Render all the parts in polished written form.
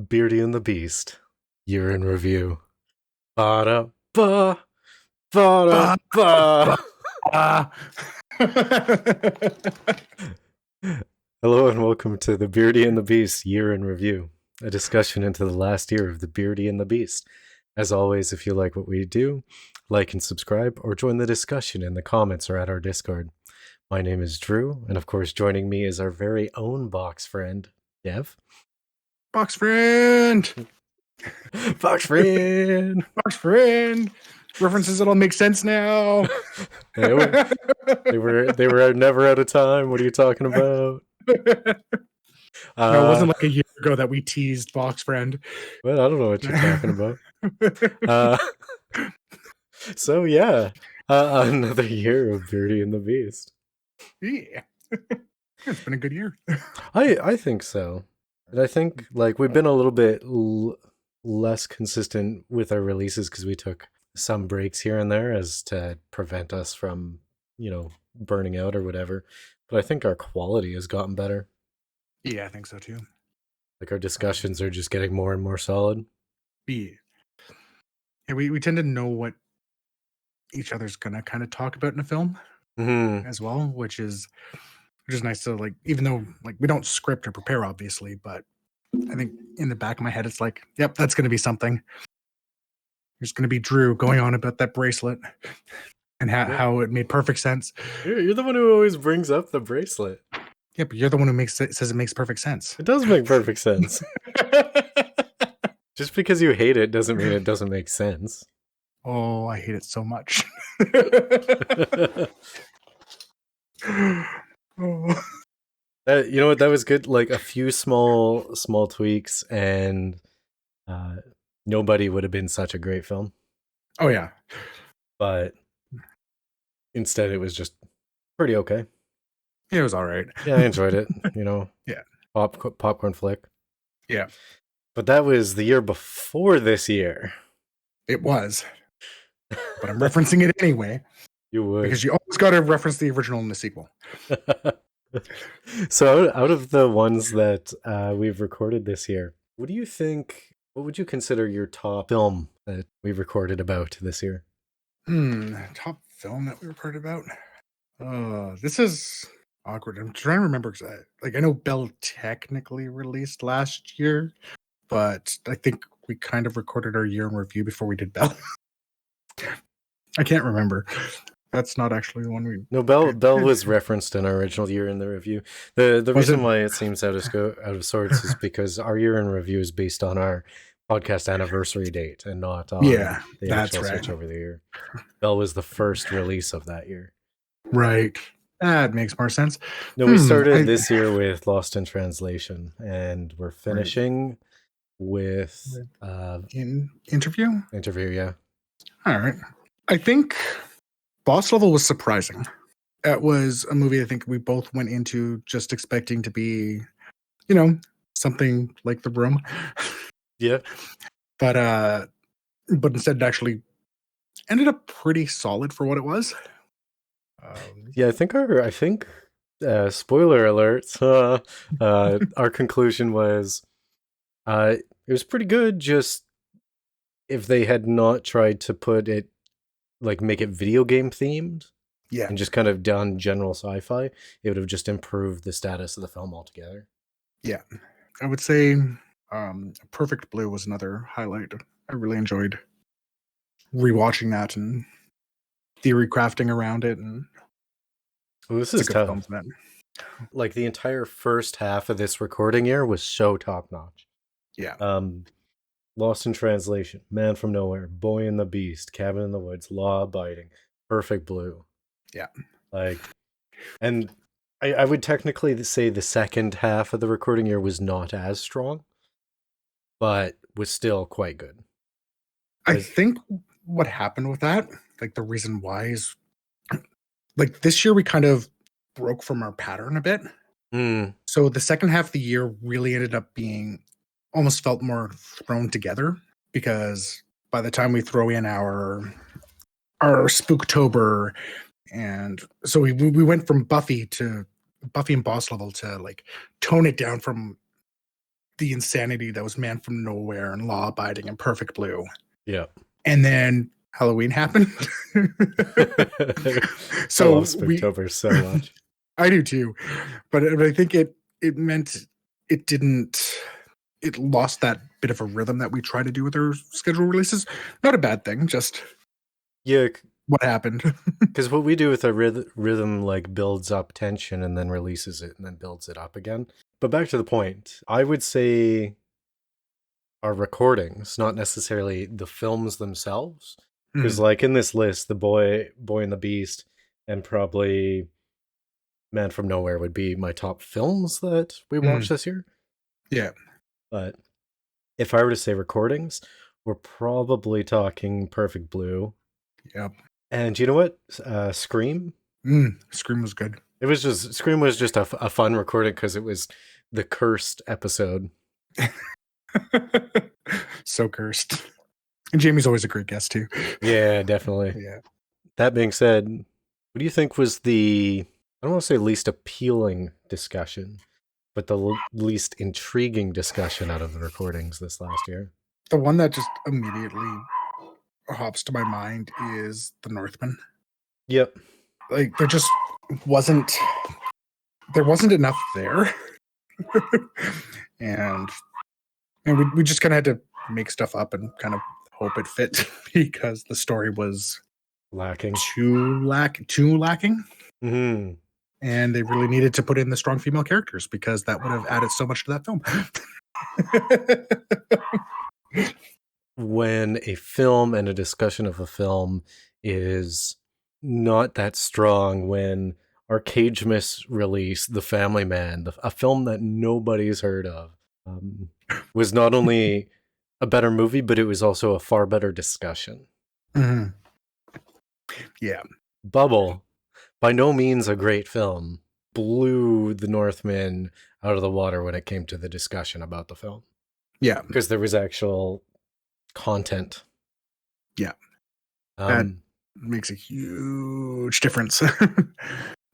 Beardy and the Beast, year in review. Ba-da, ba, ba-da, ba. Hello and welcome to the Beardy and the Beast year in review, a discussion into the last year of the Beardy and the Beast. As always, if you like what we do, like and subscribe or join the discussion in the comments or at our Discord. My name is Drew, and of course joining me is our very own box friend, Dev. Box friend! Box friend! Box friend! References that'll make sense now. They were never out of time. What are you talking about? No, it wasn't like a year ago that we teased Box friend. Well, I don't know what you're talking about. So yeah, another year of Beardy and the Beast. Yeah, it's been a good year. I think so, and I think like we've been a little bit less consistent with our releases because we took some breaks here and there as to prevent us from, burning out or whatever. But I think our quality has gotten better. Yeah, I think so too. Like our discussions are just getting more and more solid. Yeah, we tend to know what each other's gonna kind of talk about in a film as well, which is nice to like. Even though like we don't script or prepare, obviously, but I think in the back of my head, it's like, yep, that's gonna be something. There's gonna be Drew going on about that bracelet and how it made perfect sense. You're the one who always brings up the bracelet. Yeah, but you're the one who says it makes perfect sense. It does make perfect sense. Just because you hate it doesn't mean it doesn't make sense. Oh, I hate it so much. You know what? That was good. Like a few small tweaks, and nobody would have been such a great film. Oh yeah, but instead it was just pretty okay. Yeah, it was all right. Yeah, I enjoyed it. Yeah, popcorn flick. Yeah, but that was the year before this year. It was, but I'm referencing it anyway. You would, because you always got to reference the original and the sequel. So out of the ones that we've recorded this year, what do you think? What would you consider your top film that we've recorded about this year? Top film that we recorded about? This is awkward. I'm trying to remember because I know Belle technically released last year, but I think we kind of recorded our year in review before we did Belle. I can't remember. That's not actually the one we. No, Belle was referenced in our original year in the review. The reason why it seems out of sorts is because our year in review is based on our podcast anniversary date and not on the actual switch over the year. Belle was the first release of that year. Right. That makes more sense. No, we started this year with Lost in Translation, and we're finishing with Interview. Interview, yeah. All right. I think Boss Level was surprising. It was a movie I think we both went into just expecting to be, something like The Room. Yeah. But instead it actually ended up pretty solid for what it was. Yeah, I think spoiler alert, our conclusion was it was pretty good, just if they had not tried to put it, like make it video game themed, and just kind of done general sci-fi, it would have just improved the status of the film altogether. Yeah, I would say Perfect Blue was another highlight. I really enjoyed rewatching that and theory crafting around it. And this is tough. Film, man. Like the entire first half of this recording year was so top notch. Yeah. Lost in Translation, Man from Nowhere, Boy and the Beast, Cabin in the Woods, Law Abiding, Perfect Blue. Yeah. And I would technically say the second half of the recording year was not as strong, but was still quite good. I think what happened with that, like the reason why is, like this year we kind of broke from our pattern a bit. So the second half of the year really ended up being almost felt more thrown together, because by the time we throw in our Spooktober, and so we went from Buffy and Boss Level to like tone it down from the insanity that was Man from Nowhere and Law Abiding and Perfect Blue. Yeah. And then Halloween happened. So I love Spooktober so much. I do too. But I think it meant it lost that bit of a rhythm that we try to do with our schedule releases. Not a bad thing, just what happened. Because what we do with our rhythm like builds up tension and then releases it and then builds it up again. But back to the point, I would say our recordings, not necessarily the films themselves. Because like in this list, The Boy and the Beast and probably Man from Nowhere would be my top films that we watched this year. Yeah. But if I were to say recordings, we're probably talking Perfect Blue. Yep. And you know what? Scream? Scream was good. Scream was just a fun recording because it was the cursed episode. So cursed. And Jamie's always a great guest too. Yeah, definitely. Yeah. That being said, what do you think was I don't want to say least appealing discussion, but the least intriguing discussion out of the recordings this last year? The one that just immediately hops to my mind is the Northman. Yep. Like there wasn't enough there. and we just kind of had to make stuff up and kind of hope it fit because the story was lacking. Too lacking. Mm-hmm. And they really needed to put in the strong female characters because that would have added so much to that film. When a film and a discussion of a film is not that strong, when Arcade Miss released The Family Man, a film that nobody's heard of, was not only a better movie, but it was also a far better discussion. Mm-hmm. Yeah. Bubble, by no means a great film, blew the Northman out of the water when it came to the discussion about the film. Yeah. Because there was actual content. Yeah. That makes a huge difference.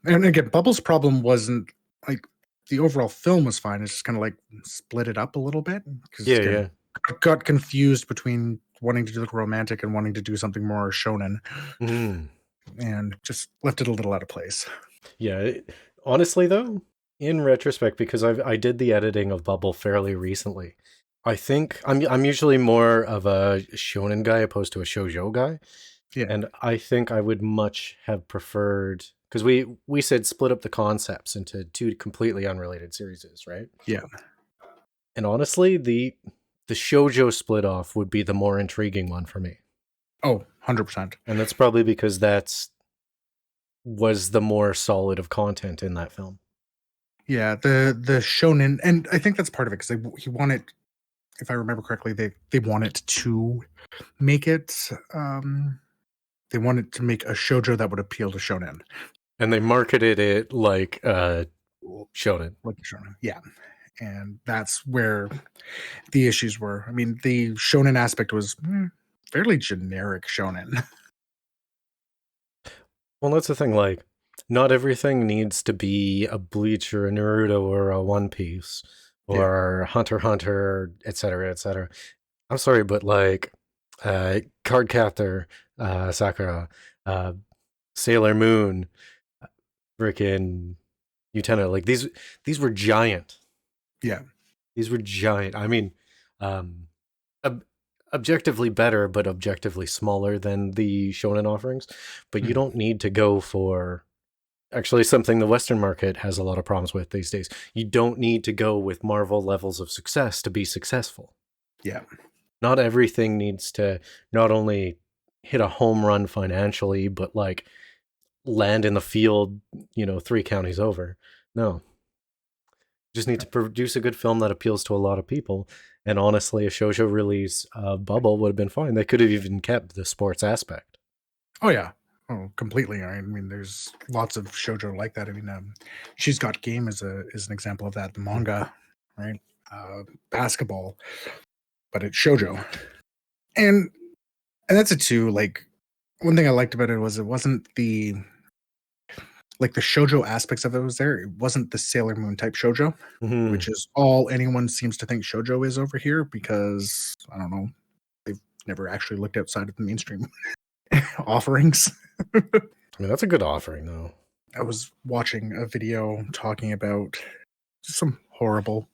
And again, Bubble's problem wasn't like the overall film was fine. It's just kind of like split it up a little bit. Yeah. Got confused between wanting to do the romantic and wanting to do something more shonen. And just left it a little out of place. Yeah. Honestly, though, in retrospect, because I did the editing of Bubble fairly recently, I think I'm usually more of a shonen guy opposed to a shoujo guy. Yeah. And I think I would much have preferred, because we said split up the concepts into two completely unrelated series, right? Yeah. And honestly, the shoujo split off would be the more intriguing one for me. Oh, 100%. And that's probably because was the more solid of content in that film. Yeah, the shonen, and I think that's part of it because he wanted, if I remember correctly, they wanted to make it. They wanted to make a shoujo that would appeal to shonen, and they marketed it like shonen. Like shonen, yeah. And that's where the issues were. I mean, the shonen aspect was fairly generic shonen. Well, that's the thing. Like, not everything needs to be a Bleach or a Naruto or a One Piece or Hunter x Hunter, etc., etc. I'm sorry, but like, Card Captor, Sakura, Sailor Moon, freaking Utena, like these were giant. Yeah, these were giant. I mean, objectively better, but objectively smaller than the shonen offerings. But you don't need to go for actually something the Western market has a lot of problems with these days. You don't need to go with Marvel levels of success to be successful. Yeah. Not everything needs to not only hit a home run financially, but like land in the field, 3 counties over. No. You just need to produce a good film that appeals to a lot of people. And honestly, a shoujo release Bubble would have been fine. They could have even kept the sports aspect. Oh, yeah. Oh, completely. I mean, there's lots of shoujo like that. I mean, She's Got Game is an example of that. The manga, right? Basketball, but it's shoujo. And that's it too. Like, one thing I liked about it was it wasn't the like the shoujo aspects of it was there. It wasn't the Sailor Moon type shoujo, which is all anyone seems to think shoujo is over here because I don't know, they've never actually looked outside of the mainstream offerings. I mean, that's a good offering, though. I was watching a video talking about some horrible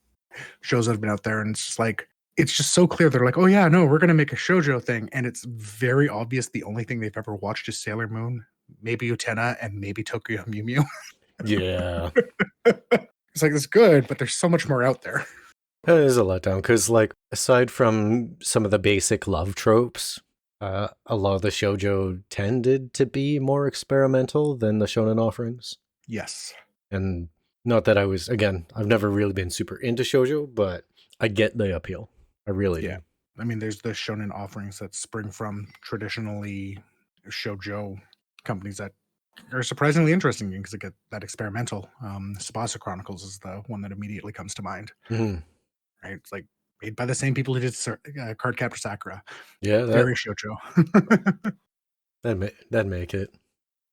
shows that have been out there, and it's just like, it's just so clear. They're like, oh yeah, no, we're going to make a shoujo thing. And it's very obvious the only thing they've ever watched is Sailor Moon, maybe Utena, and maybe Tokyo Mew Mew. Yeah. It's like, it's good, but there's so much more out there. That is a letdown, because, like, aside from some of the basic love tropes, a lot of the shoujo tended to be more experimental than the shonen offerings. Yes. And not that I've never really been super into shoujo, but I get the appeal. I really do. I mean, there's the shonen offerings that spring from traditionally shoujo companies that are surprisingly interesting because they get that experimental. Tsubasa Chronicles is the one that immediately comes to mind. Mm-hmm. Right? It's like made by the same people who did Card Captor Sakura. Yeah, very shoujo. that'd make it.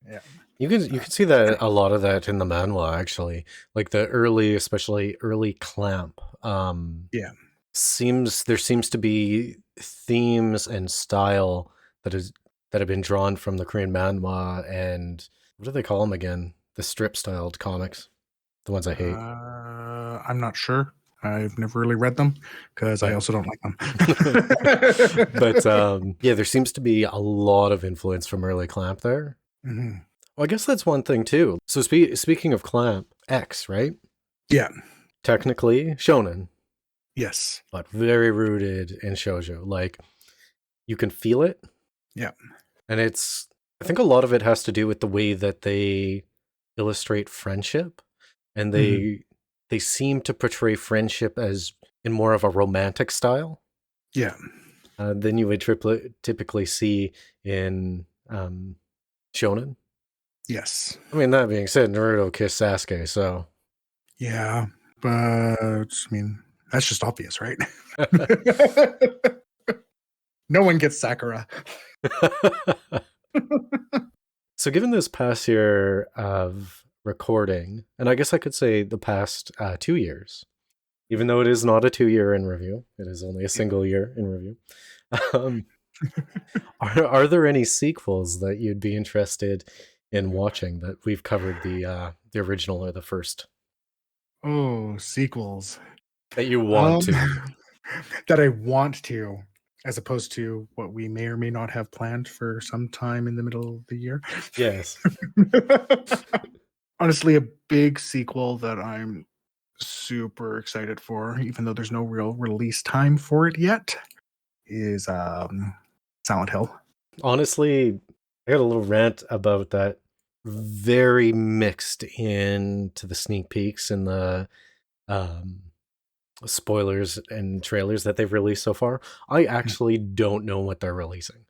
Yeah. You can see that a lot of that in the manhwa, actually. Like the especially early Clamp. Yeah. There seems to be themes and style that have been drawn from the Korean manhwa, and what do they call them again? The strip-styled comics. The ones I hate. I'm not sure. I've never really read them because I also don't like them. But yeah, there seems to be a lot of influence from early Clamp there. Mm-hmm. Well, I guess that's one thing too. So speaking of Clamp, X, right? Yeah. Technically shonen. Yes. But very rooted in shoujo. Like, you can feel it. Yeah. And I think a lot of it has to do with the way that they illustrate friendship. And they seem to portray friendship as in more of a romantic style. Yeah. Than you would typically see in shonen. Yes. I mean, that being said, Naruto kissed Sasuke, so. Yeah, but I mean, that's just obvious, right? No one gets Sakura. So given this past year of recording, and I guess I could say the past 2 years, even though it is not a 2-year in review, it is only a single year in review. Are there any sequels that you'd be interested in watching that we've covered the original or the first? Oh, sequels. That you want to. That I want to, as opposed to what we may or may not have planned for some time in the middle of the year. Yes. Honestly, a big sequel that I'm super excited for, even though there's no real release time for it yet, is Silent Hill. Honestly, I got a little rant about that. Very mixed into the sneak peeks and the spoilers and trailers that they've released so far. I actually don't know what they're releasing.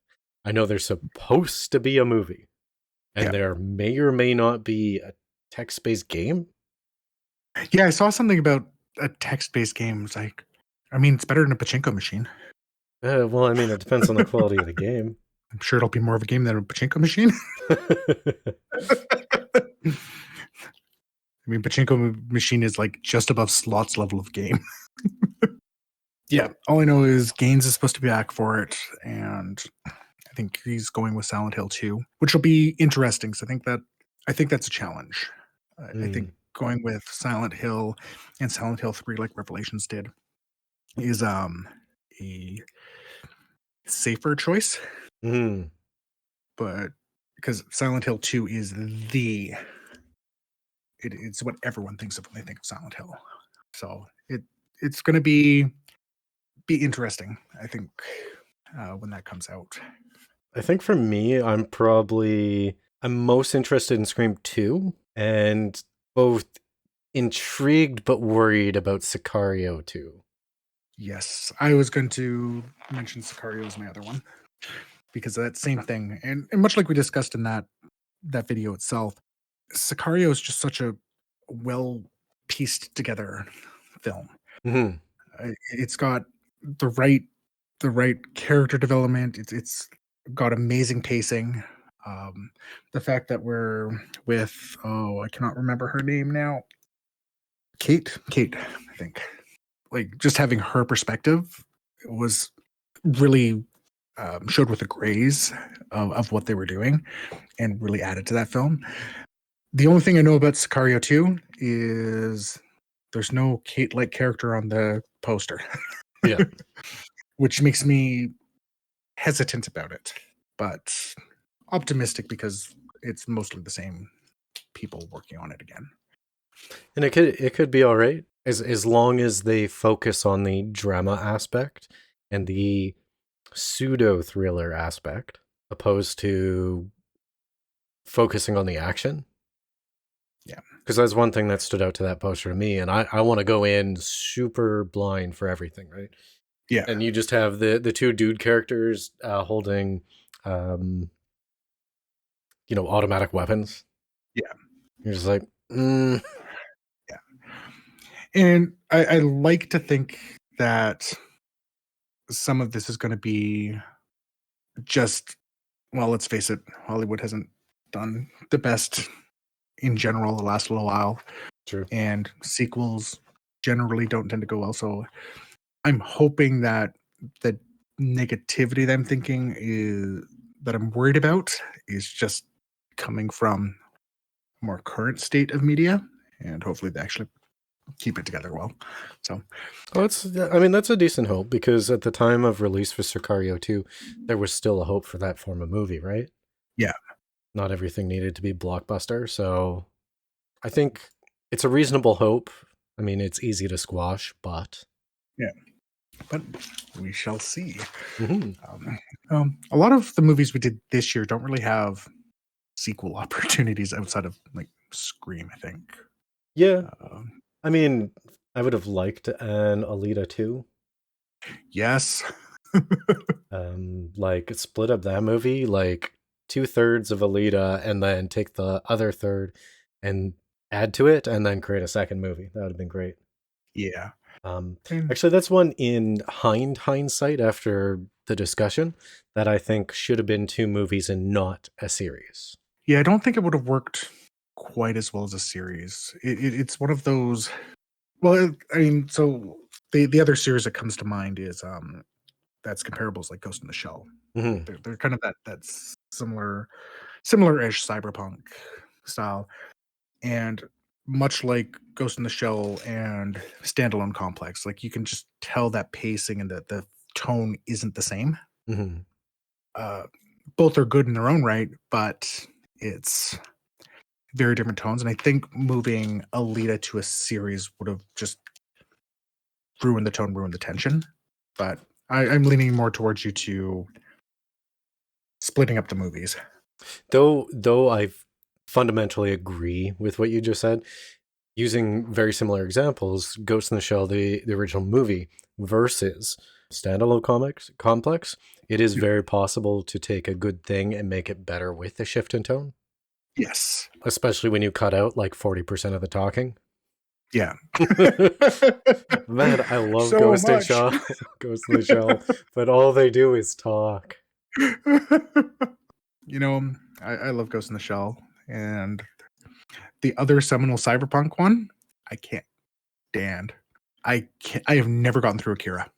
I know there's supposed to be a movie, and there may or may not be a text-based game. Yeah, I saw something about a text-based game. It's like, I mean, it's better than a pachinko machine. Well, I mean, it depends on the quality of the game. I'm sure it'll be more of a game than a pachinko machine. I mean, pachinko machine is like just above slots level of game. Yeah, all I know is Gaines is supposed to be back for it, and I think he's going with Silent Hill 2, which will be interesting. So I think that's a challenge. I think going with Silent Hill and Silent Hill 3, like Revelations did, is a safer choice. But because Silent Hill 2 is it's what everyone thinks of when they think of Silent Hill. So it's going to be interesting, I think, when that comes out. I think for me, I'm most interested in Scream 2, and both intrigued but worried about Sicario 2. Yes, I was going to mention Sicario as my other one, because of that same thing. And much like we discussed in that video itself, Sicario is just such a well pieced together film. It's got the right character development. It's got amazing pacing. The fact that we're with, I cannot remember her name now. Kate, I think. Like, just having her perspective was really showed with the grace of what they were doing and really added to that film. The only thing I know about Sicario 2 is there's no Kate-like character on the poster. Yeah. Which makes me hesitant about it, but optimistic because it's mostly the same people working on it again. And it could be all right as long as they focus on the drama aspect and the pseudo thriller aspect, opposed to focusing on the action. Yeah, because that's one thing that stood out to that poster to me, and I want to go in super blind for everything, right? yeah, And you just have the two dude characters holding, automatic weapons. yeah, You're just like, yeah. And I like to think that some of this is going to be just, well, let's face it, Hollywood hasn't done the best in general the last little while. true. And sequels generally don't tend to go well. So I'm hoping that the negativity that I'm thinking is that I'm worried about is just coming from a more current state of media, and hopefully they actually keep it together well. So, that's a decent hope, because at the time of release for Sicario 2, there was still a hope for that form of movie, right? yeah. Not everything needed to be blockbuster, so I think it's a reasonable hope. I mean, it's easy to squash, but Yeah. But we shall see. mm-hmm. A lot of the movies we did this year don't really have sequel opportunities outside of like Scream, I think. Yeah. I mean, I would have liked an Alita 2. Yes. Like split up that movie, like 2/3 of Alita, and then take the other third and add to it, and then create a second movie. That would have been great. Yeah. Actually, that's one in hindsight after the discussion that I think should have been 2 movies and not a series. Yeah, I don't think it would have worked quite as well as a series. It's one of those. Well, I mean, so the other series that comes to mind is that's comparable is like Ghost in the Shell. Mm-hmm. They're kind of that similar-ish cyberpunk style, and much like Ghost in the Shell and Standalone Complex, like you can just tell that pacing and that the tone isn't the same. Mm-hmm. Both are good in their own right, but it's very different tones. And I think moving Alita to a series would have just ruined the tone, ruined the tension. But I'm leaning more towards you to splitting up the movies. Though I fundamentally agree with what you just said, using very similar examples, Ghost in the Shell, the original movie, versus standalone complex, it is very possible to take a good thing and make it better with the shift in tone. Yes. Especially when you cut out like 40% of the talking. Yeah. Man, I love so Ghost in much. Shell, Ghost in the Shell, but all they do is talk. I love Ghost in the Shell, and the other seminal cyberpunk one, I can't stand. I have never gotten through Akira.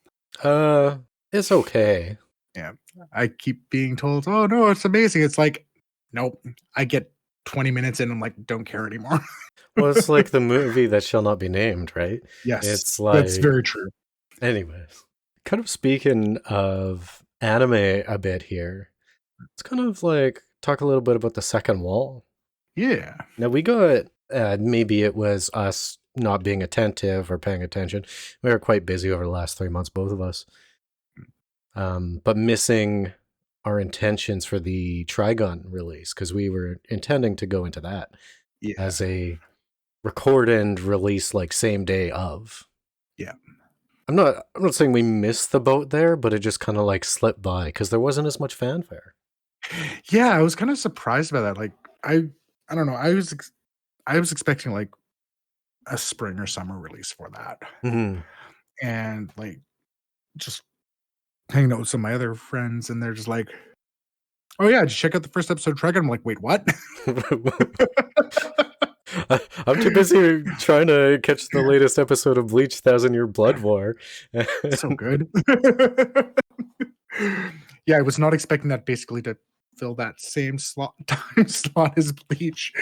It's okay. Yeah, I keep being told, "Oh no, it's amazing." It's like, nope. I get 20 minutes in, and I'm like, don't care anymore. Well, it's like the movie that shall not be named, right? Yes, It's like, that's very true. Anyways, kind of speaking of anime a bit here, let's kind of like talk a little bit about the second wall. Yeah. Now we got, maybe it was us not being attentive or paying attention. We were quite busy over the last 3 months, both of us. But missing our intentions for the Trigun release, because we were intending to go into that as a record and release like same day of. Yeah. I'm not saying we missed the boat there, but it just kind of like slipped by because there wasn't as much fanfare. Yeah, I was kind of surprised by that. Like I don't know. I was expecting like a spring or summer release for that. Mm-hmm. And like just hanging out with some of my other friends, and they're just like, oh yeah, just check out the first episode of Trigun. I'm like, wait, what? I'm too busy trying to catch the latest episode of Bleach 1,000-Year Blood War. So good. Yeah, I was not expecting that basically to fill that same time slot as Bleach.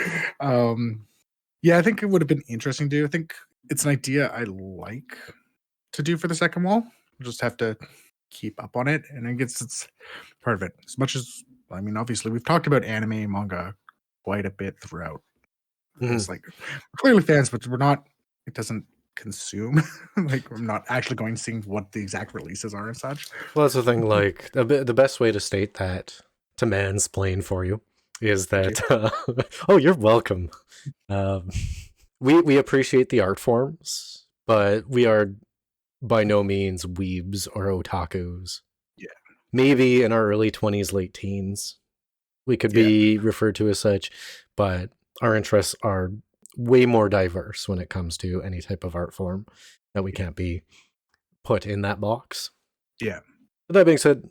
Yeah, I think it would have been interesting to do. I think it's an idea I like to do for the second wall. We'll just have to keep up on it, and I guess it's part of it. As much as, I mean, obviously we've talked about anime, manga quite a bit throughout. It's like, we're clearly fans, but we're not, it doesn't consume. Like, I'm not actually going to see what the exact releases are and such. Well, that's the thing, like, the best way to state that, to mansplain for you, is that, oh, you're welcome. We appreciate the art forms, but we are by no means weebs or otakus. Yeah. Maybe in our early 20s, late teens, we could be referred to as such, but our interests are way more diverse when it comes to any type of art form that we can't be put in that box. Yeah. But that being said,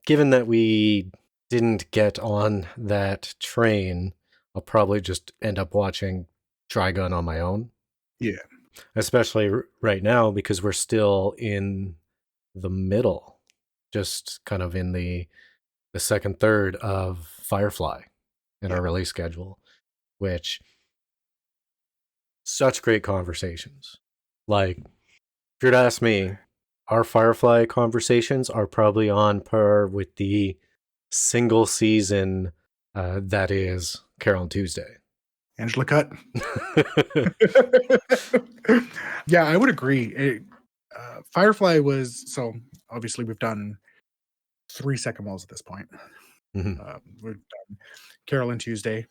given that we didn't get on that train, I'll probably just end up watching Trigun on my own. Yeah. Especially right now, because we're still in the middle, just kind of in the second third of Firefly in our release schedule, which such great conversations. Like, if you'd ask me, our Firefly conversations are probably on par with the single season that is Carole and Tuesday. Angela Cut. Yeah, I would agree. Firefly was, so obviously we've done 3 second walls at this point. We've done Carole and Tuesday,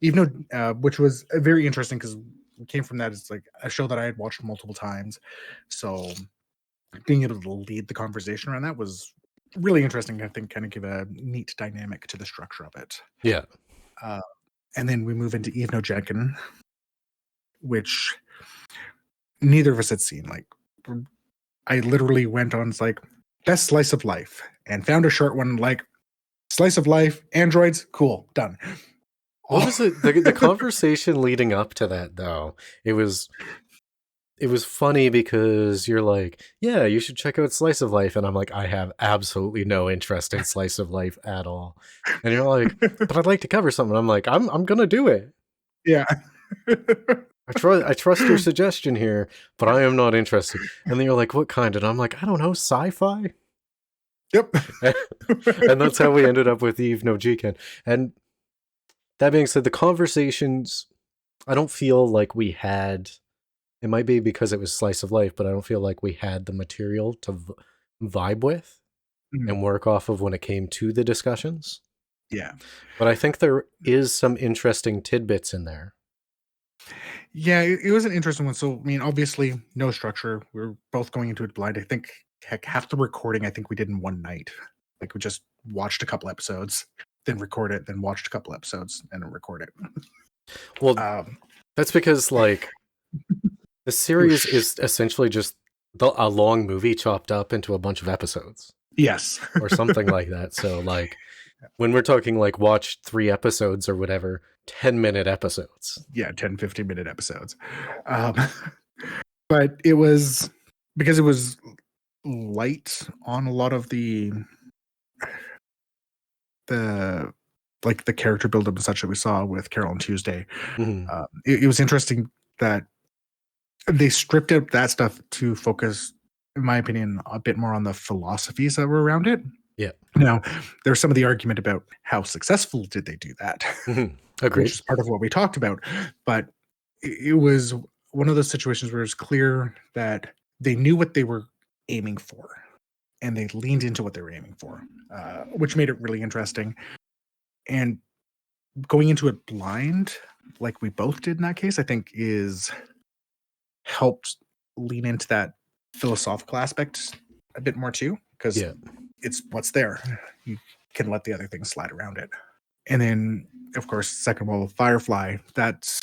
even though which was very interesting because we came from that. It's like a show that I had watched multiple times, so being able to lead the conversation around that was really interesting. I think kind of give a neat dynamic to the structure of it. Yeah. And then we move into Eve no Jikun, which neither of us had seen. Like, I literally went on, it's like, best slice of life, and found a short one, like, slice of life, androids, cool, done. What was it? The conversation leading up to that, though, it was funny because you're like, yeah, you should check out Slice of Life. And I'm like, I have absolutely no interest in Slice of Life at all. And you're like, but I'd like to cover something. I'm like, I'm going to do it. Yeah. I trust your suggestion here, but I am not interested. And then you're like, what kind? And I'm like, I don't know, sci-fi? Yep. And that's how we ended up with Eve no Jikun. And that being said, the conversations, I don't feel like we had... It might be because it was Slice of Life, but I don't feel like we had the material to vibe with and work off of when it came to the discussions. Yeah. But I think there is some interesting tidbits in there. Yeah, it was an interesting one. So, I mean, obviously, no structure. We're both going into it blind. I think, heck, half the recording, I think we did in one night. Like, we just watched a couple episodes, then record it, then watched a couple episodes, and then record it. Well, that's because, like... The series is essentially just a long movie chopped up into a bunch of episodes. Yes. Or something like that. So, like, when we're talking, like, watch 3 episodes or whatever, 10-minute episodes. Yeah, 10, 15-minute episodes. But it was, because it was light on a lot of the character build-up and such that we saw with Carole and Tuesday. It was interesting that they stripped out that stuff to focus, in my opinion, a bit more on the philosophies that were around it. Yeah. Now, there's some of the argument about how successful did they do that, Agreed. which is part of what we talked about. But it was one of those situations where it's clear that they knew what they were aiming for, and they leaned into what they were aiming for, which made it really interesting. And going into it blind, like we both did in that case, I think is... helped lean into that philosophical aspect a bit more too, because it's what's there. You can let the other things slide around it. And then, of course, second wall of Firefly, that's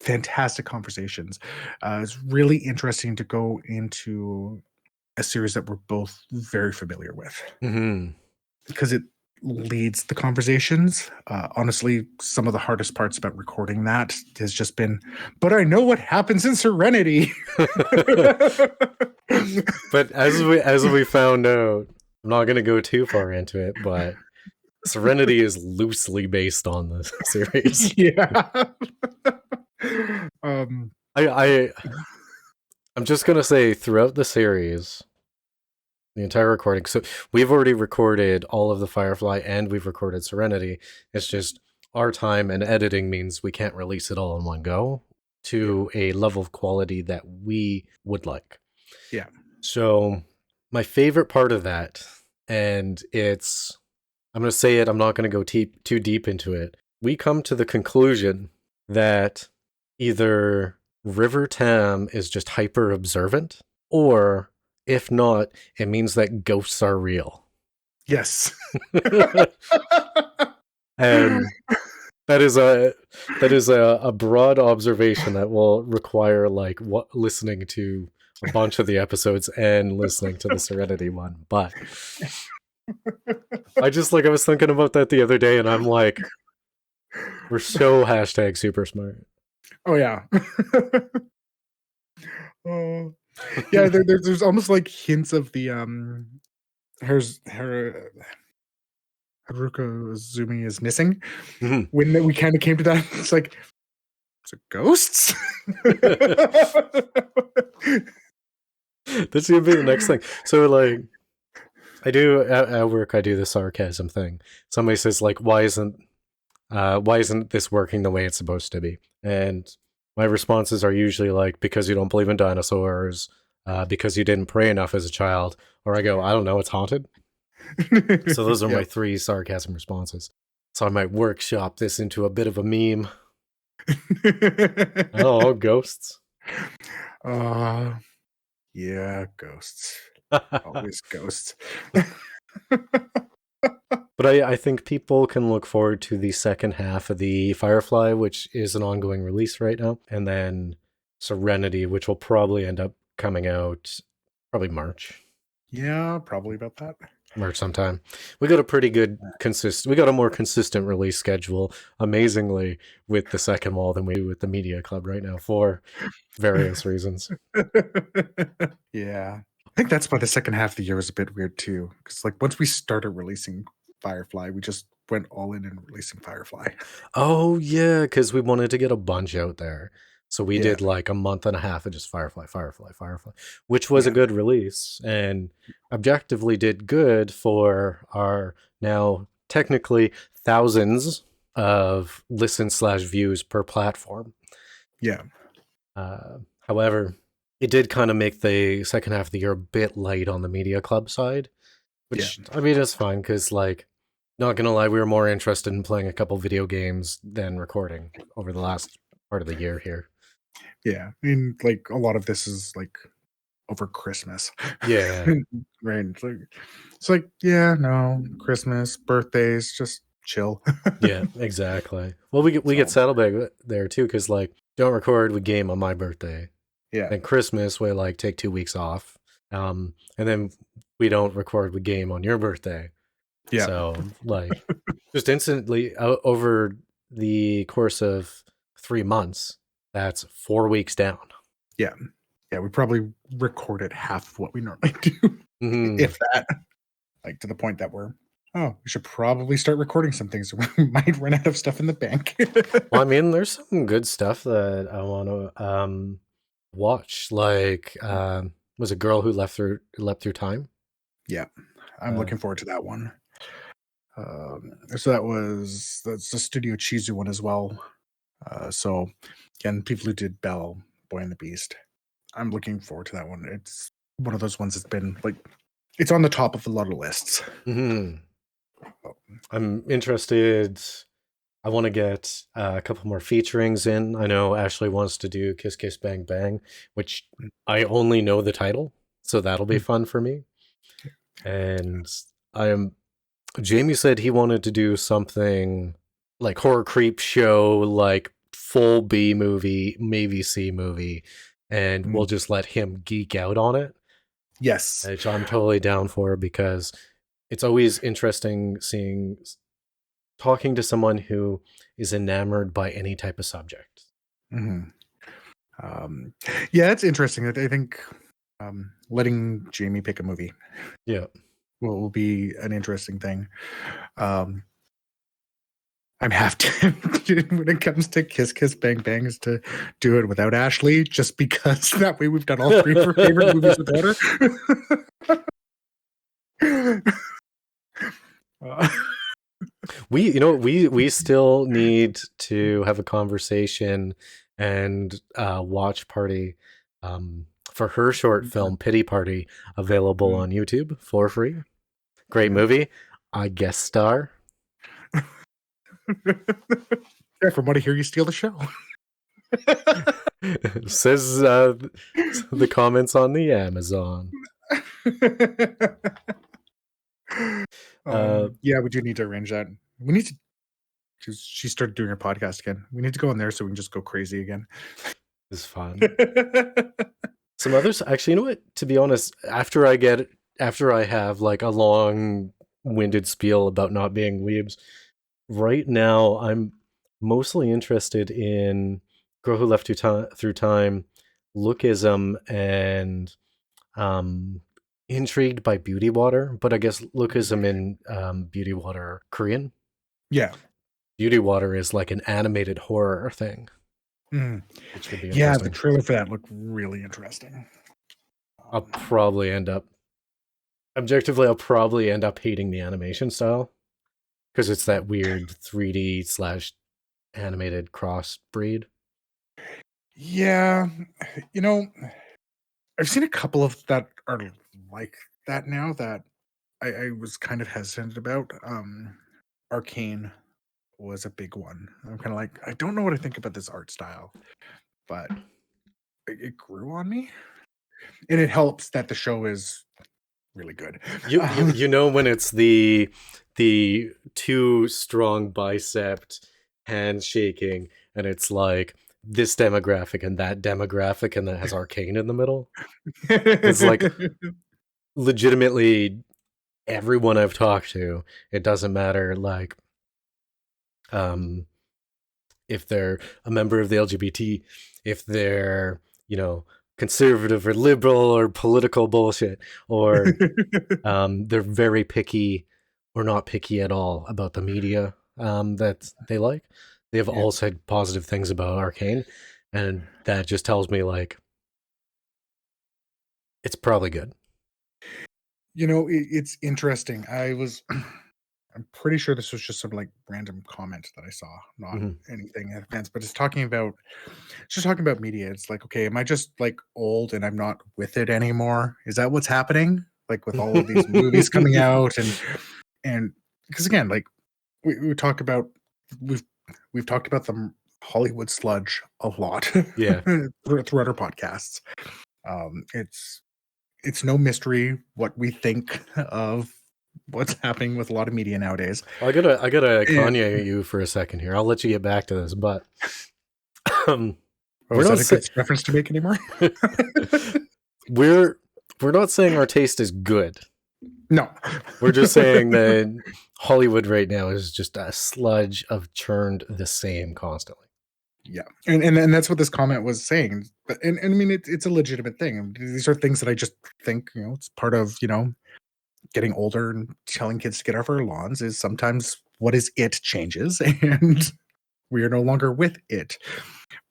fantastic conversations. It's really interesting to go into a series that we're both very familiar with. Mm-hmm. Because it leads the conversations. Honestly, some of the hardest parts about recording that has just been, but I know what happens in Serenity. But as we found out, I'm not going to go too far into it, but Serenity is loosely based on the series. Yeah. I'm just going to say throughout the series, the entire recording. So we've already recorded all of the Firefly and we've recorded Serenity. It's just our time and editing means we can't release it all in one go to a level of quality that we would like. Yeah. So my favorite part of that, and I'm going to say it, I'm not going to go too deep into it. We come to the conclusion that either River Tam is just hyper observant, or if not, it means that ghosts are real. Yes. And that is a broad observation that will require listening to a bunch of the episodes and listening to the Serenity one. But I was thinking about that the other day, and I'm like, we're so # super smart. Oh yeah. Yeah, there's almost like hints of the Haruko Azumi is missing. Mm-hmm. When we kind of came to that, it's like, is it ghosts? This is gonna be the next thing. So like, I do at work, I do the sarcasm thing. Somebody says like, why isn't this working the way it's supposed to be? And my responses are usually like, because you don't believe in dinosaurs, because you didn't pray enough as a child, or I go, I don't know, it's haunted. So those are my 3 sarcasm responses. So I might workshop this into a bit of a meme. Oh, ghosts. Yeah, ghosts. Always ghosts. But I think people can look forward to the second half of the Firefly, which is an ongoing release right now, and then Serenity, which will probably end up coming out probably March. Yeah, probably about that. March sometime. We got a pretty good we got a more consistent release schedule, amazingly, with the second wall than we do with the Media Club right now for various reasons. Yeah. I think that's why the second half of the year was a bit weird too. Because like once we started releasing Firefly, we just went all in and releasing Firefly. Oh yeah, because we wanted to get a bunch out there. So we did like a month and a half of just Firefly, which was a good release and objectively did good for our now technically thousands of listen/views per platform. Yeah. However, it did kind of make the second half of the year a bit light on the Media Club side, which I mean, it's fine because like, not gonna lie, we were more interested in playing a couple video games than recording over the last part of the year here. Yeah, I mean, like a lot of this is like over Christmas. Yeah, right. It's like, yeah, no, Christmas, birthdays, just chill. Yeah, exactly. Well, we get settled back there too, because like, don't record with game on my birthday. Yeah. And Christmas we like take 2 weeks off. And then we don't record with game on your birthday. Yeah. So like, just instantly over the course of 3 months, that's 4 weeks down. Yeah. Yeah, we probably recorded half of what we normally do, if that. Like to the point that we should probably start recording some things. We might run out of stuff in the bank. Well, I mean, there's some good stuff that I want to watch. Like, was a Girl Who Leapt Through Time? Yeah, I'm looking forward to that one. So that's the Studio Chizu one as well. So again, people who did Belle, Boy and the Beast. I'm looking forward to that one. It's one of those ones that's been like, it's on the top of a lot of lists. I'm interested. I want to get a couple more featurings in. I know Ashley wants to do Kiss Kiss Bang Bang, which I only know the title, so that'll be fun for me. And Jamie said he wanted to do something like horror creep show, like full B movie, maybe C movie, and we'll just let him geek out on it. Yes. which I'm totally down for, because it's always interesting talking to someone who is enamored by any type of subject. Mm-hmm. Yeah, it's interesting. I think letting Jamie pick a movie, yeah, will be an interesting thing. I'm half tempted when it comes to Kiss Kiss Bang Bangs to do it without Ashley, just because that way we've done all three of her favorite movies without her. we still need to have a conversation and watch party for her short film Pity Party, available on YouTube for free. Great movie. I guest star. Yeah, from what I hear, you steal the show. Says the comments on the Amazon. Yeah, we do need to arrange that. We need to, because she started doing her podcast again. We need to go in there so we can just go crazy again. It's fun. Some others, actually, you know what? To be honest, after I have like a long-winded spiel about not being weebs, right now I'm mostly interested in Girl Who Left Through Time, Lookism, and intrigued by Beauty Water. But I guess Lookism and Beauty Water are Korean. Yeah. Beauty Water is like an animated horror thing. Which would be interesting. The trailer for that looked really interesting. I'll probably end up hating the animation style, because it's that weird 3D / animated crossbreed. Yeah, I've seen a couple of that are like that now that I was kind of hesitant about. Arcane was a big one. I'm kind of like, I don't know what I think about this art style, but it grew on me, and it helps that the show is really good. You know when it's the two strong bicep handshaking, and it's like this demographic and that demographic, and that has Arcane in the middle. It's like legitimately everyone I've talked to, it doesn't matter like if they're a member of the LGBT, if they're, conservative or liberal or political bullshit, or they're very picky or not picky at all about the media that they like. They have all said positive things about Arcane, and that just tells me like it's probably good. It's interesting. I'm pretty sure this was just some like random comment that I saw, not anything advanced, but it's talking about media. It's like, okay, am I just like old and I'm not with it anymore? Is that what's happening? Like with all of these movies coming out, and because again, like we talk about, we've talked about the Hollywood sludge a lot, yeah, throughout our podcasts. It's no mystery what we think of what's happening with a lot of media nowadays. I gotta Kanye you for a second here. I'll let you get back to this, but we're not a good reference to make anymore. we're not saying our taste is good. No, we're just saying that Hollywood right now is just a sludge of churned the same constantly. Yeah, and that's what this comment was saying. But and I mean, it's a legitimate thing. These are things that I just think, it's part of, getting older and telling kids to get off our lawns is sometimes what is it changes, and we are no longer with it.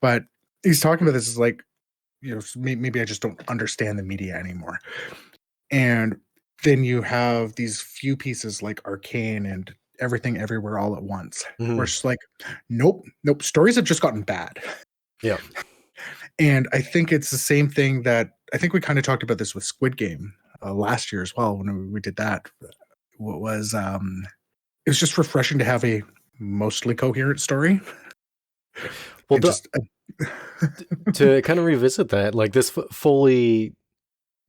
But he's talking about this is like, maybe I just don't understand the media anymore. And then you have these few pieces like Arcane and Everything Everywhere All at Once, where it's like, nope, stories have just gotten bad. Yeah. And I think it's the same thing that I think we kind of talked about this with Squid Game last year as well when we did that. What was it was just refreshing to have a mostly coherent story. Well, to kind of revisit that, like this fully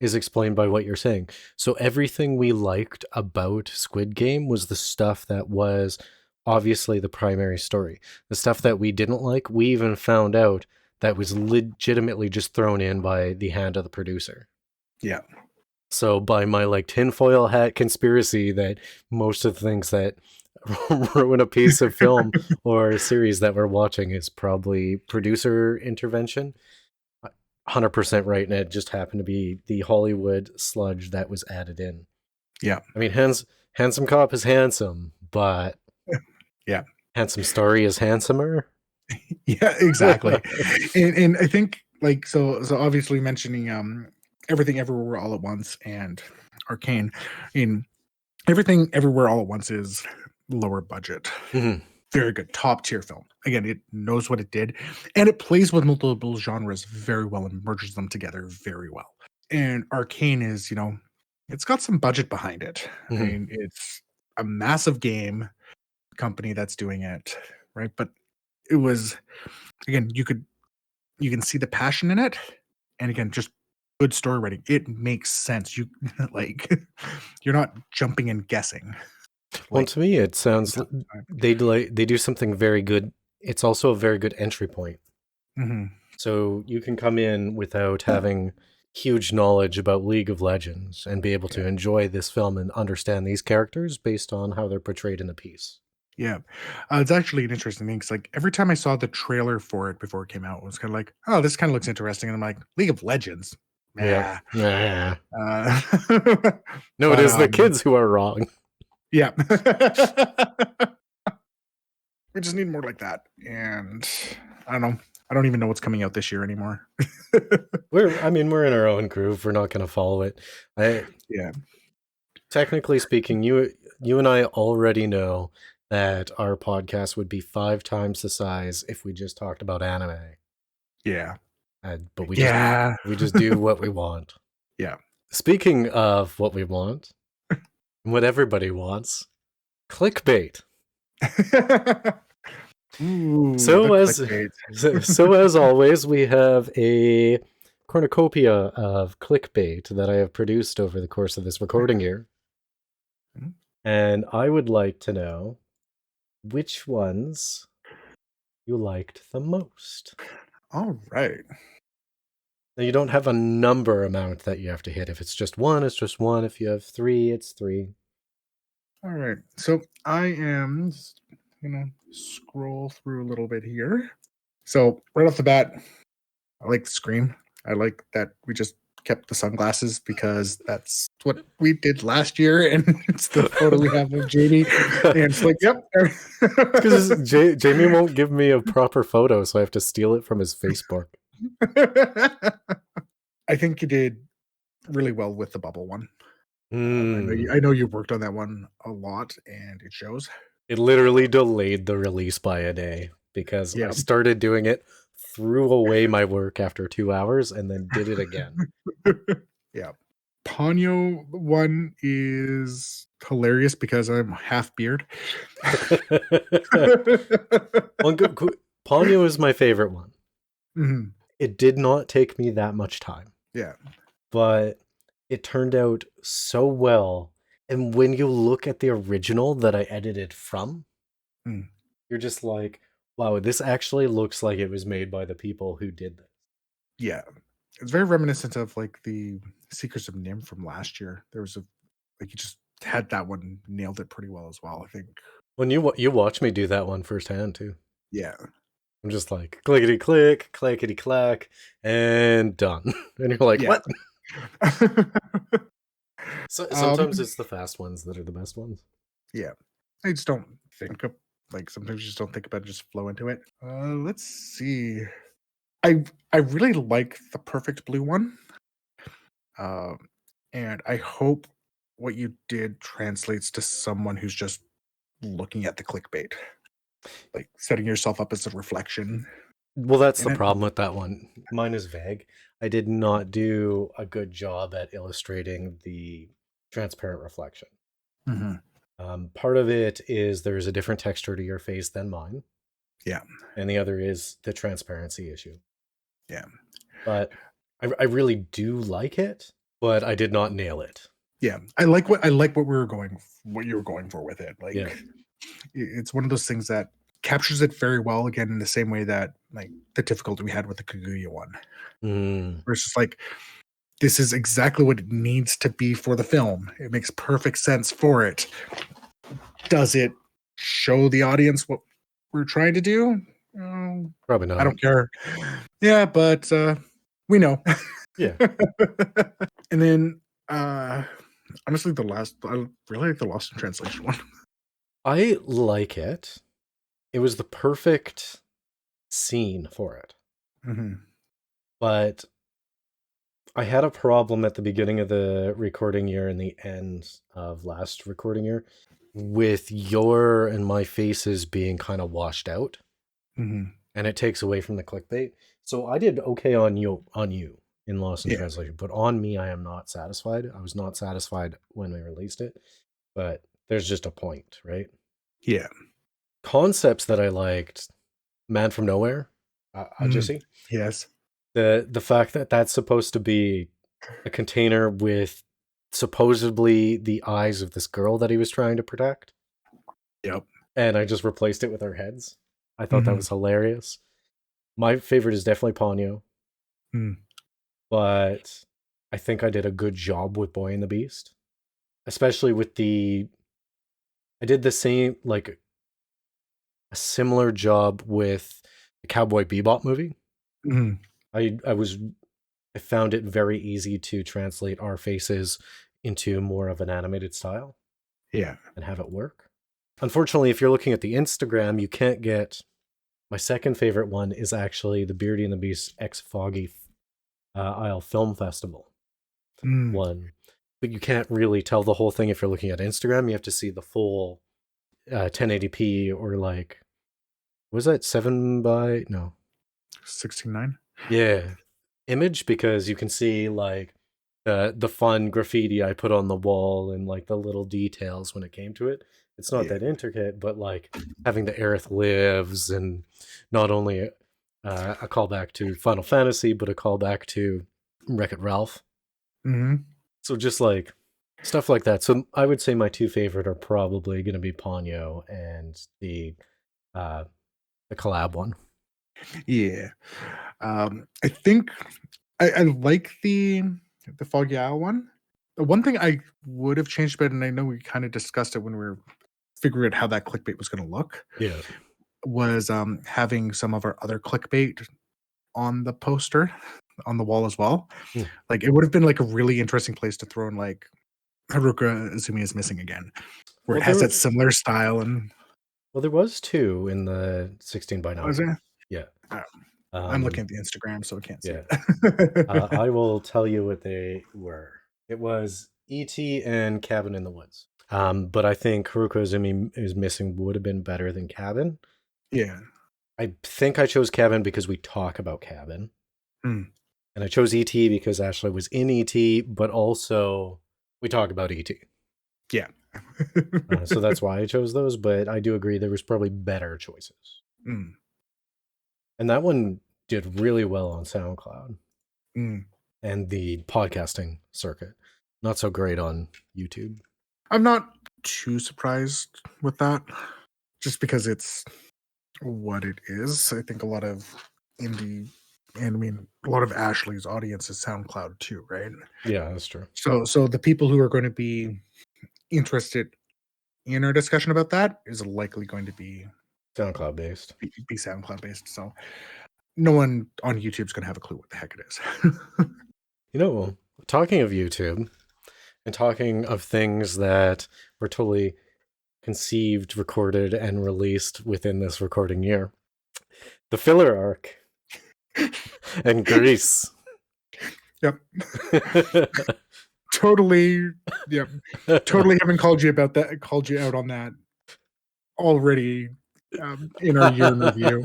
is explained by what you're saying. So everything we liked about Squid Game was the stuff that was obviously the primary story. The stuff that we didn't like, we even found out that was legitimately just thrown in by the hand of the producer. Yeah. So by my like tinfoil hat conspiracy that most of the things that ruin a piece of film or series that we're watching is probably producer intervention. 100% right, and it just happened to be the Hollywood sludge that was added in. Yeah. I mean, handsome cop is handsome, but yeah, handsome story is handsomer. Yeah, exactly. and I think like so obviously mentioning Everything Everywhere All at Once and Arcane. In Everything Everywhere All at Once is lower budget. Mm-hmm. Very good, top tier film. Again, it knows what it did, and it plays with multiple genres very well and merges them together very well. And Arcane is, it's got some budget behind it. Mm-hmm. I mean, it's a massive game company that's doing it, right? But it was, again, you can see the passion in it, and again, just good story writing. It makes sense. You like, you're not jumping and guessing. Well, to me, it sounds they do something very good. It's also a very good entry point. Mm-hmm. So you can come in without having huge knowledge about League of Legends and be able to enjoy this film and understand these characters based on how they're portrayed in the piece. Yeah, it's actually an interesting thing because, like, every time I saw the trailer for it before it came out, it was kind of like, "Oh, this kind of looks interesting," and I'm like, "League of Legends." Yeah. No, but, it is the kids who are wrong. Yeah. We just need more like that. And I don't know. I don't even know what's coming out this year anymore. We're in our own groove. We're not going to follow it. Yeah. Technically speaking, you and I already know that our podcast would be 5 times the size if we just talked about anime. Yeah. But we just do what we want. Yeah. Speaking of what we want, what everybody wants, clickbait. Ooh, so as always, we have a cornucopia of clickbait that I have produced over the course of this recording year. And I would like to know which ones you liked the most. All right. Now, you don't have a number amount that you have to hit. If it's just one, it's just one. If you have 3, it's 3. All right. So I am gonna scroll through a little bit here. So right off the bat, I like the screen. I like that we just kept the sunglasses because that's what we did last year, and it's the photo we have of Jamie. And it's like, yep. Because Jamie won't give me a proper photo, so I have to steal it from his Facebook. I think you did really well with the bubble one. Mm. I know you've worked on that one a lot, and it shows. It literally delayed the release by a day because I started doing it, threw away my work after 2 hours, and then did it again. Yeah. Ponyo one is hilarious because I'm half beard. Ponyo is my favorite one. Mm-hmm. It did not take me that much time. Yeah. But it turned out so well. And when you look at the original that I edited from, you're just like, wow, this actually looks like it was made by the people who did this. Yeah. It's very reminiscent of like the Secrets of Nihm from last year. There was you just had that one, nailed it pretty well as well, I think. When you watch me do that one firsthand too. Yeah. I'm just like, clickety click, clackety clack, and done. And you're like, what? So sometimes it's the fast ones that are the best ones. Yeah. I just don't think of, sometimes you just don't think about it, just flow into it. Let's see. I really like the Perfect Blue one. And I hope what you did translates to someone who's just looking at the clickbait. Like setting yourself up as a reflection. Well, that's the problem with that one. Mine is vague. I did not do a good job at illustrating the transparent reflection. Mm-hmm. Part of it is there's a different texture to your face than mine. Yeah. And the other is the transparency issue. Yeah. But I really do like it, but I did not nail it. Yeah. I like what you were going for with it. It's one of those things that captures it very well, again, in the same way that like the difficulty we had with the Kaguya one. Versus this is exactly what it needs to be for the film. It makes perfect sense for it. Does it show the audience what we're trying to do? Probably not. I don't care. Yeah, but we know. Yeah. And then honestly, I really like the Lost in Translation one. I like it. It was the perfect scene for it. Mm-hmm. But I had a problem at the beginning of the recording year and the end of last recording year with your and my faces being kind of washed out. Mm-hmm. And it takes away from the clickbait. So I did okay on you in Lost in Translation, but on me, I am not satisfied. I was not satisfied when we released it, but there's just a point, right? Yeah. Concepts that I liked, Man from Nowhere, Ahjussi. Yes. The fact that that's supposed to be a container with supposedly the eyes of this girl that he was trying to protect. Yep. And I just replaced it with our heads. I thought that was hilarious. My favorite is definitely Ponyo. But I think I did a good job with Boy and the Beast. Especially with I did the same, like, a similar job with the Cowboy Bebop movie. I found it very easy to translate our faces into more of an animated style. Yeah. And have it work. Unfortunately, if you're looking at the Instagram, you can't get... My second favorite one is actually the Beardy and the Beast X Foggy Isle Film Festival one. But you can't really tell the whole thing if you're looking at Instagram. You have to see the full 1080p or like... Was that 16:9? Yeah. Image, because you can see like the fun graffiti I put on the wall and like the little details when it came to it. It's not that intricate, but like having the Aerith lives and not only a callback to Final Fantasy, but a callback to Wreck-It Ralph. So just like stuff like that. So I would say my two favorite are probably going to be Ponyo and the collab one. Yeah. I think I like the Foggy Isle one. The one thing I would have changed about, and I know we kind of discussed it when we were figuring out how that clickbait was going to look, was having some of our other clickbait on the poster on the wall as well. Like, it would have been like a really interesting place to throw in like Haruko Azumi is missing again, where it has that similar style. And well, there was two in the 16:9. Was there? Yeah. I'm looking at the Instagram, so I can't see it. I will tell you what they were. It was E.T. and Cabin in the Woods. But I think Haruko Azumi is missing would have been better than Cabin. Yeah. I think I chose Cabin because we talk about Cabin. And I chose E.T. because Ashley was in E.T., but also we talk about E.T. Yeah. So that's why I chose those, but I do agree there was probably better choices. And that one did really well on SoundCloud and the podcasting circuit. Not so great on YouTube. I'm not too surprised with that, just because it's what it is. I think a lot of indie, and I mean, a lot of Ashley's audience is SoundCloud too, right? Yeah, that's true. So the people who are going to be interested in our discussion about that is likely going to be SoundCloud based. Be SoundCloud based. So no one on YouTube is going to have a clue what the heck it is. You know, talking of YouTube and talking of things that were totally conceived, recorded, and released within this recording year, the filler arc and Grease. Yep. Totally. Yep. Totally haven't called you out on that already in our year in review.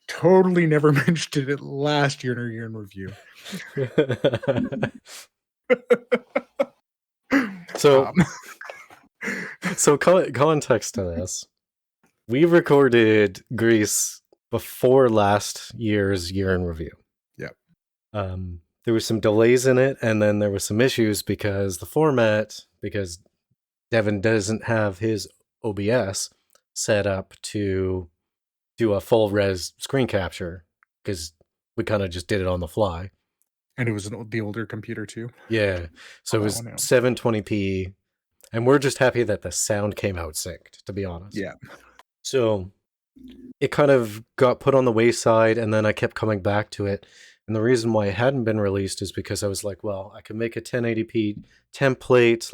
Totally never mentioned it last year in our year in review. So context to this. We recorded Grease before last year's year in review. Yep. There was some delays in it, and then there was some issues because Devon doesn't have his OBS set up to do a full res screen capture because we kind of just did it on the fly. And it was the older computer too. Yeah. So it That was one, yeah. 720p. And we're just happy that the sound came out synced, to be honest. Yeah. So it kind of got put on the wayside, and then I kept coming back to it. And the reason why it hadn't been released is because I was like, well, I can make a 1080p template,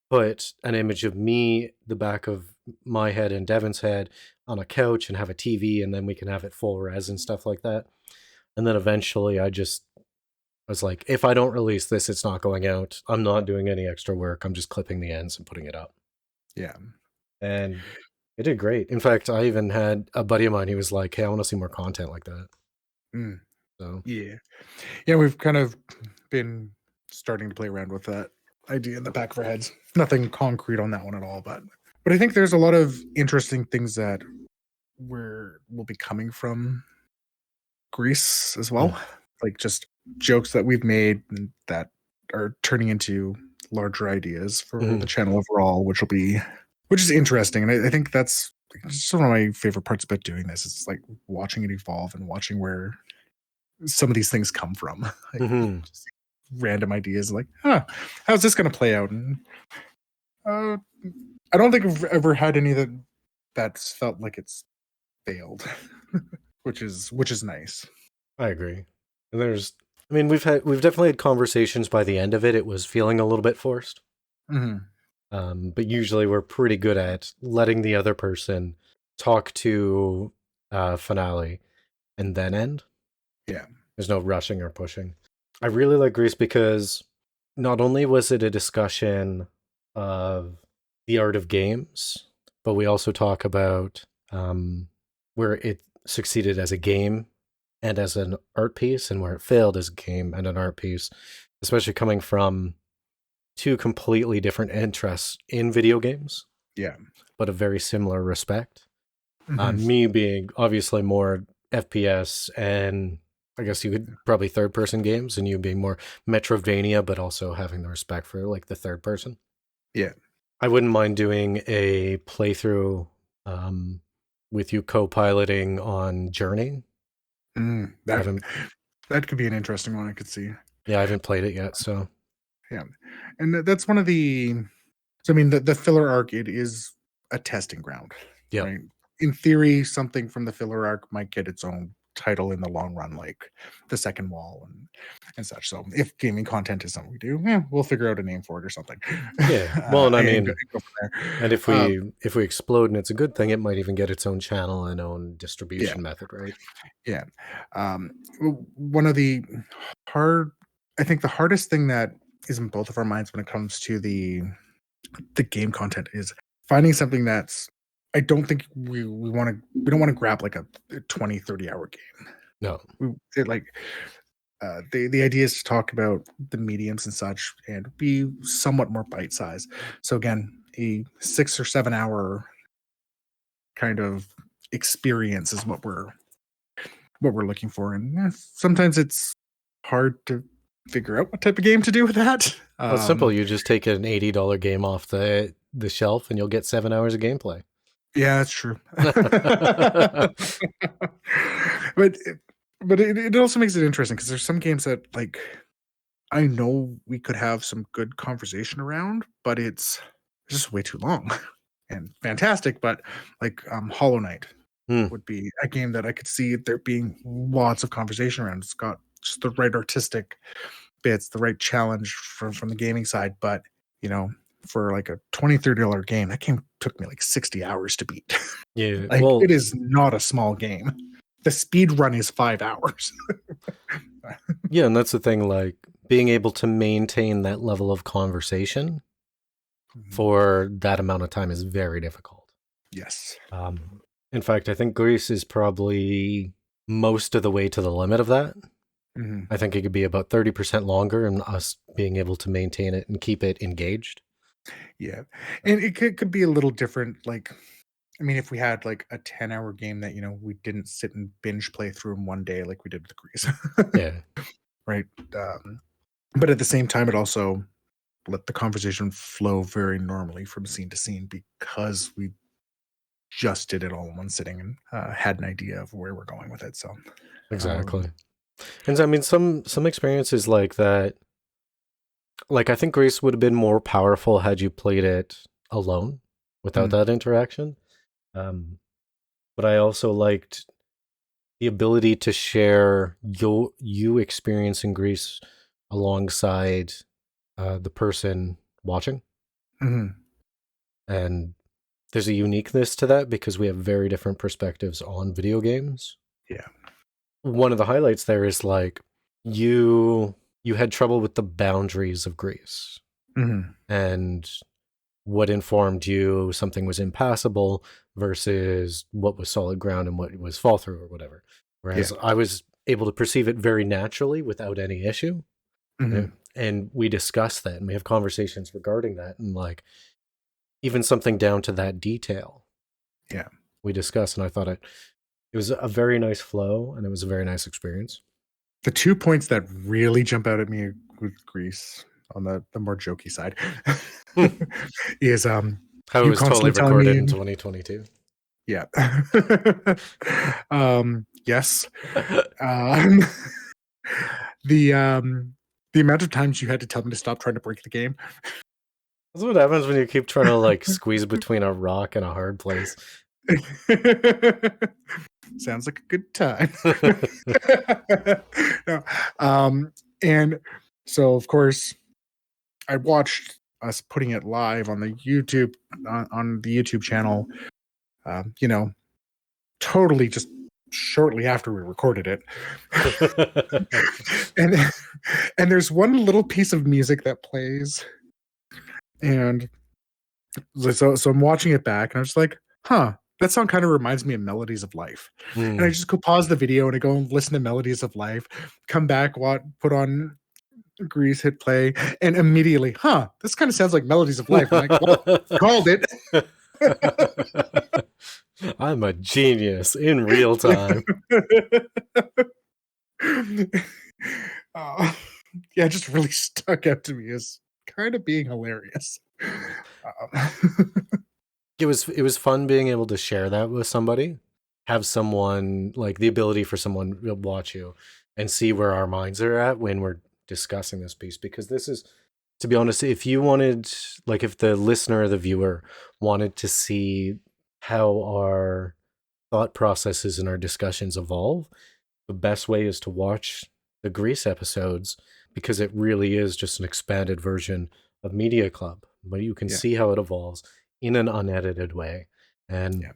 put an image of me, the back of my head and Devon's head on a couch, and have a TV, and then we can have it full res and stuff like that. And then eventually I was like, if I don't release this, it's not going out. I'm not doing any extra work. I'm just clipping the ends and putting it up. Yeah. And it did great. In fact, I even had a buddy of mine. He was like, hey, I want to see more content like that. Mm. So Yeah. Yeah, we've kind of been starting to play around with that idea in the back of our heads. Nothing concrete on that one at all, but I think there's a lot of interesting things that will be coming from Greece as well. Like just jokes that we've made that are turning into larger ideas for the channel overall, which is interesting. And I think that's just one of my favorite parts about doing this. It's like watching it evolve and watching where some of these things come from. Like, just random ideas like, how's this going to play out? And I don't think I've ever had any that's felt like it's failed, which is nice. I agree. And we've definitely had conversations by the end of it. It was feeling a little bit forced. But usually we're pretty good at letting the other person talk to finale and then end. Yeah. There's no rushing or pushing. I really like Grease because not only was it a discussion of the art of games, but we also talk about where it succeeded as a game and as an art piece, and where it failed as a game and an art piece, especially coming from two completely different interests in video games. Yeah. But a very similar respect. Me being obviously more FPS and I guess you could probably third person games, and you being more Metrovania, but also having the respect for like the third person. Yeah. I wouldn't mind doing a playthrough with you co-piloting on Journey. That could be an interesting one, I could see. Yeah, I haven't played it yet, so. Yeah. And that's one of the... So, I mean, the filler arc, it is a testing ground. Yeah. Right? In theory, something from the filler arc might get its own title in the long run, like the second wall and such. So if gaming content is something we do, we'll figure out a name for it or something. Yeah. Well, and I mean, go from there. And if we explode and it's a good thing, it might even get its own channel and own distribution method, right? Yeah. One of the I think the hardest thing that is in both of our minds when it comes to the game content is finding something that's... I don't think we don't want to grab like a 20, 30 hour game. No. The idea is to talk about the mediums and such and be somewhat more bite sized. So again, a 6 or 7 hour kind of experience is what we're looking for. And sometimes it's hard to figure out what type of game to do with that. Well, it's simple. You just take an $80 game off the shelf and you'll get 7 hours of gameplay. Yeah, that's true. but it also makes it interesting because there's some games that, like, I know we could have some good conversation around, but it's just way too long and fantastic. But like Hollow Knight would be a game that I could see there being lots of conversation around. It's got just the right artistic bits, the right challenge from the gaming side, but for like a $20-$30 game, that game took me like 60 hours to beat. Yeah. It is not a small game. The speed run is 5 hours. Yeah, and that's the thing, like being able to maintain that level of conversation for that amount of time is very difficult. Yes. In fact, I think Greece is probably most of the way to the limit of that. I think it could be about 30% longer, and us being able to maintain it and keep it engaged. Yeah. And it could be a little different. Like, I mean, if we had like a 10-hour game that, we didn't sit and binge play through in one day like we did with Grease. Yeah. Right. But at the same time, it also let the conversation flow very normally from scene to scene because we just did it all in one sitting and had an idea of where we're going with it. So exactly. And I mean, some experiences like that, like I think Grace would have been more powerful had you played it alone without Mm, that interaction. Um, but I also liked the ability to share you experiencing Greece alongside the person watching, mhm. and there's a uniqueness to that because we have very different perspectives on video games. Yeah. One of the highlights there is like you you had trouble with the boundaries of Greece, Mhm. and what informed you something was impassable versus what was solid ground and what was fall through or whatever. Yeah. Whereas I was able to perceive it very naturally without any issue. Mhm. And we discuss that and we have conversations regarding that, and like even something down to that detail Yeah. we discuss. And I thought it was a very nice flow and it was a very nice experience. The 2 points that really jump out at me with Grease on the more jokey side Hmm. is, How it you was totally constantly telling recorded me in 2022. yeah. Yes. Um, the, um, the amount of times you had to tell me to stop trying to break the game. That's what happens when you keep trying to like squeeze between a rock and a hard place. Sounds like a good time. No, and so, of course, I watched us putting it live on the YouTube on the YouTube channel, you know, totally just shortly after we recorded it. And and there's one little piece of music that plays, and so I'm watching it back, and I'm just like, "Huh, that song kind of reminds me of Melodies of Life." And I Hmm. just go pause the video and I go and listen to Melodies of Life, come back, put on Grease, hit play, and immediately, huh, this kind of sounds like Melodies of Life. I'm like, well, called it. I'm a genius in real time. uh, yeah, it just really stuck out to me as kind of being hilarious. Um, It was fun being able to share that with somebody, have someone like the ability for someone to watch you and see where our minds are at when we're discussing this piece, because this is, to be honest, if you wanted, like if the listener or the viewer wanted to see how our thought processes and our discussions evolve, the best way is to watch the Grease episodes, because it really is just an expanded version of Media Club, but you can yeah, see how it evolves in an unedited way. And yeah,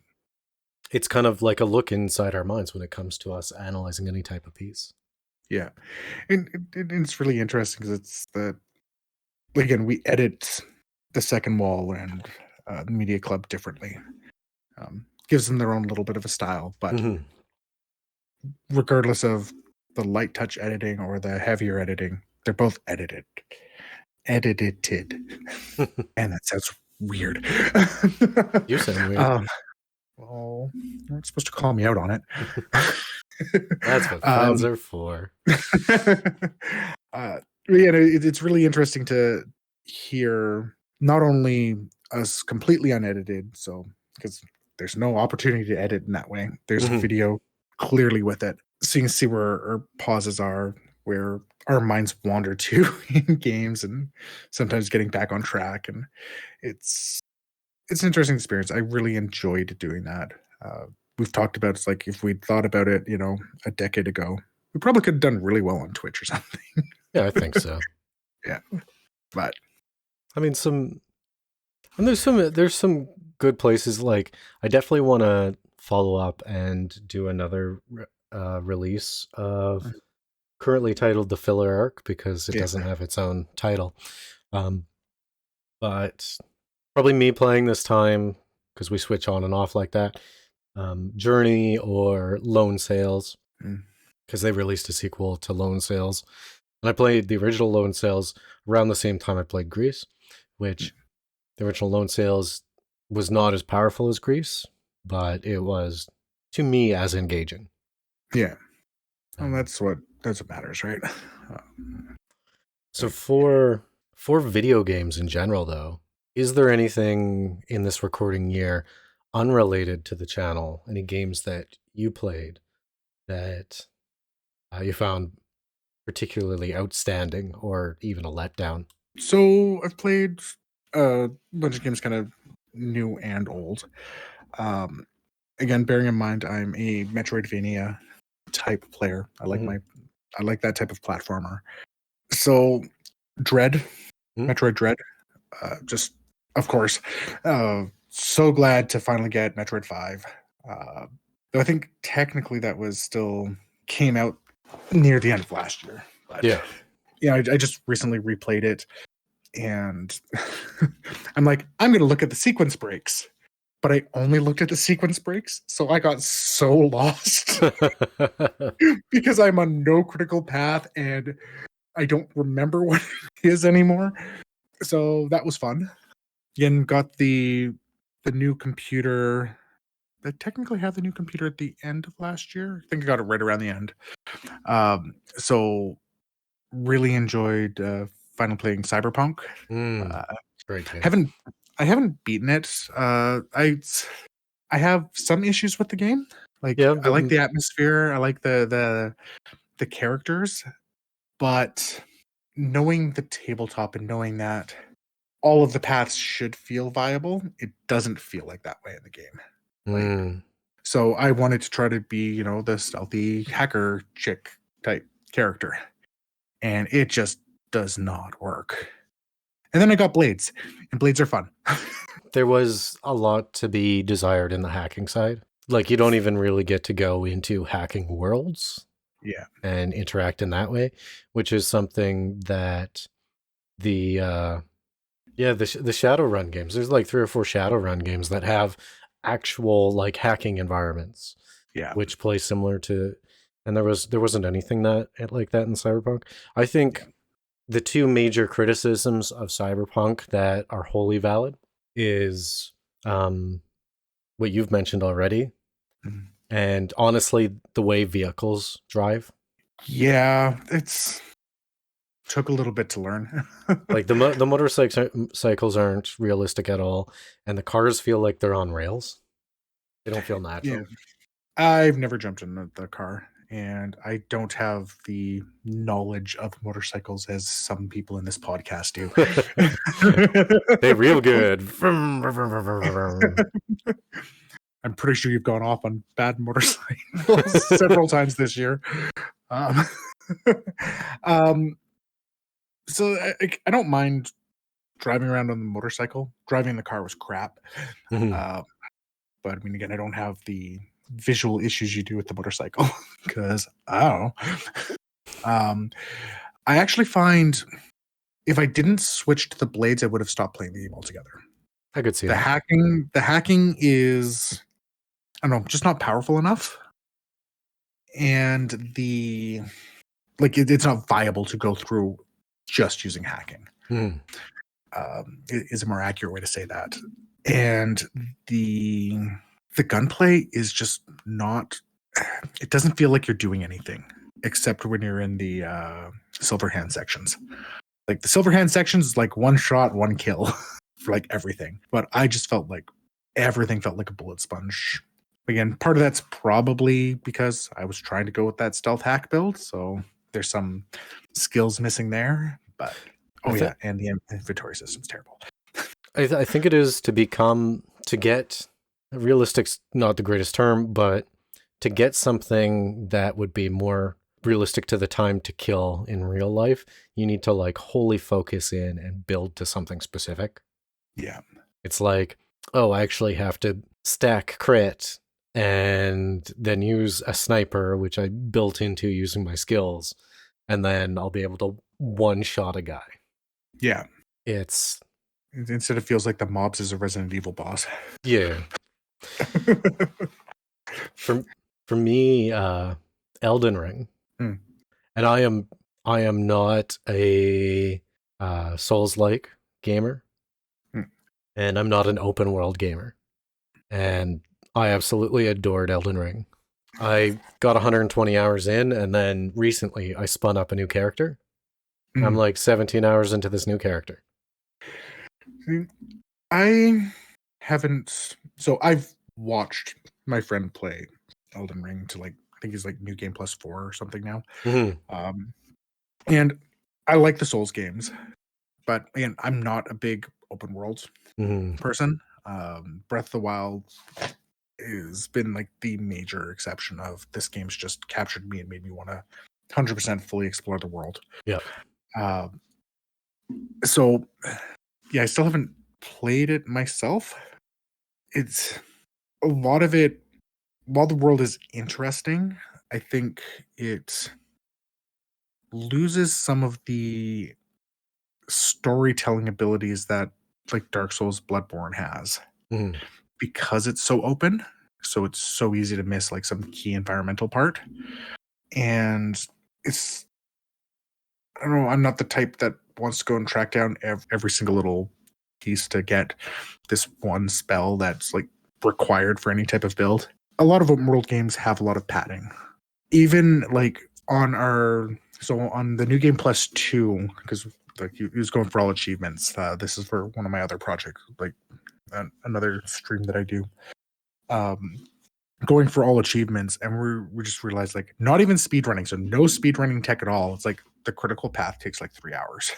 it's kind of like a look inside our minds when it comes to us analyzing any type of piece. yeah. And it's really interesting because it's the again we edit the second wall and the media club differently. Gives them their own little bit of a style, but Mm-hmm. regardless of the light touch editing or the heavier editing, they're both edited, and that sounds weird. You sound weird. um, well, you weren't supposed to call me out on it. That's what friends um, are for. yeah, it's really interesting to hear not only us completely unedited, so because there's no opportunity to edit in that way. There's a Mm-hmm. video clearly with it, so you can see where our pauses are, where our minds wander to in games, and sometimes getting back on track. And it's it's an interesting experience. I really enjoyed doing that. We've talked about it's like if we'd thought about it, a decade ago, we probably could have done really well on Twitch or something. Yeah, I think so. Yeah, but I mean, and there's some good places. Like I definitely want to follow up and do another release of currently titled the filler arc, because it yeah, doesn't have its own title. Um, but probably me playing this time, because we switch on and off like that. Journey or Lone Sales, mm, because they released a sequel to Lone Sales, and I played the original Lone Sales around the same time I played Grease, mm, which the original Lone Sales was not as powerful as Grease, but it was, to me, as engaging. yeah. Well, Um, that's what matters, right? so for video games in general, though, is there anything in this recording year unrelated to the channel? Any games that you played that you found particularly outstanding or even a letdown? So I've played a bunch of games, kind of new and old. Again, bearing in mind I'm a Metroidvania type player. I like that type of platformer. So Dread, Metroid Dread, just of course. So glad to finally get Metroid 5. Though I think technically that was still came out near the end of last year. But Yeah. I just recently replayed it, and I'm like, I'm going to look at the sequence breaks. But I only looked at the sequence breaks, so I got so lost because I'm on no critical path and I don't remember what it is anymore. So that was fun. Again, got the new computer. I technically had the new computer at the end of last year. I think I got it right around the end. So really enjoyed finally playing Cyberpunk. Great game. I haven't beaten it. I have some issues with the game. Like, Yeah, I like the atmosphere. I like the characters, but knowing the tabletop and knowing that all of the paths should feel viable, it doesn't feel like that way in the game. Like, so I wanted to try to be, the stealthy hacker chick type character, and it just does not work. And then I got blades, and blades are fun. There was a lot to be desired in the hacking side. Like, you don't even really get to go into hacking worlds and interact in that way, which is something that the Shadowrun games, there's like 3 or 4 Shadowrun games that have actual like hacking environments, which play similar to, and there wasn't anything that like that in Cyberpunk. I think the 2 major criticisms of Cyberpunk that are wholly valid is what you've mentioned already, and honestly, the way vehicles drive. Yeah, it's took a little bit to learn. Like the motorcycles aren't realistic at all, and the cars feel like they're on rails. They don't feel natural. Yeah. I've never jumped in the car, and I don't have the knowledge of motorcycles as some people in this podcast do. They're real good. I'm pretty sure you've gone off on bad motorcycles several times this year. So I don't mind driving around on the motorcycle. Driving the car was crap. But I mean, again, I don't have the visual issues you do with the motorcycle because I actually find if I didn't switch to the blades, I would have stopped playing the game altogether. I could see the that. hacking is, I don't know, just not powerful enough, and it's not viable to go through just using hacking. Is a more accurate way to say that. And the gunplay is just not, it doesn't feel like you're doing anything except when you're in the silver hand sections. Like the silver hand sections is like one shot, one kill for like everything. But I just felt like everything felt like a bullet sponge. Again, part of that's probably because I was trying to go with that stealth hack build, so there's some skills missing there. But and the inventory system's terrible. I think it is to get realistic's not the greatest term, but to get something that would be more realistic to the time to kill in real life, you need to like wholly focus in and build to something specific. Yeah. It's like, oh, I actually have to stack crit and then use a sniper, which I built into using my skills, and then I'll be able to one-shot a guy. Yeah. Instead it feels like the mobs is a Resident Evil boss. Yeah. For me, Elden Ring. And I am not a Souls-like gamer. And I'm not an open world gamer. And I absolutely adored Elden Ring. I got 120 hours in, and then recently I spun up a new character. I'm like 17 hours into this new character. I haven't. So I've watched my friend play Elden Ring to like think he's like New Game Plus 4 or something now. Mm-hmm. And I like the Souls games, but again, I'm not a big open world person. Breath of the Wild has been like the major exception of this game's just captured me and made me want to 100% fully explore the world. Yeah. So yeah, I still haven't played it myself. It's a lot of it, while the world is interesting, I think it loses some of the storytelling abilities that like Dark Souls Bloodborne has because it's so open. So it's so easy to miss like some key environmental part. And it's, I don't know, I'm not the type that wants to go and track down every single little piece to get this one spell that's like required for any type of build. A lot of open world games have a lot of padding. Even like on the New Game Plus 2, because like he was going for all achievements. This is for one of my other projects, like another stream that I do. Going for all achievements, and we just realized like not even speedrunning, so no speedrunning tech at all. It's like the critical path takes like 3 hours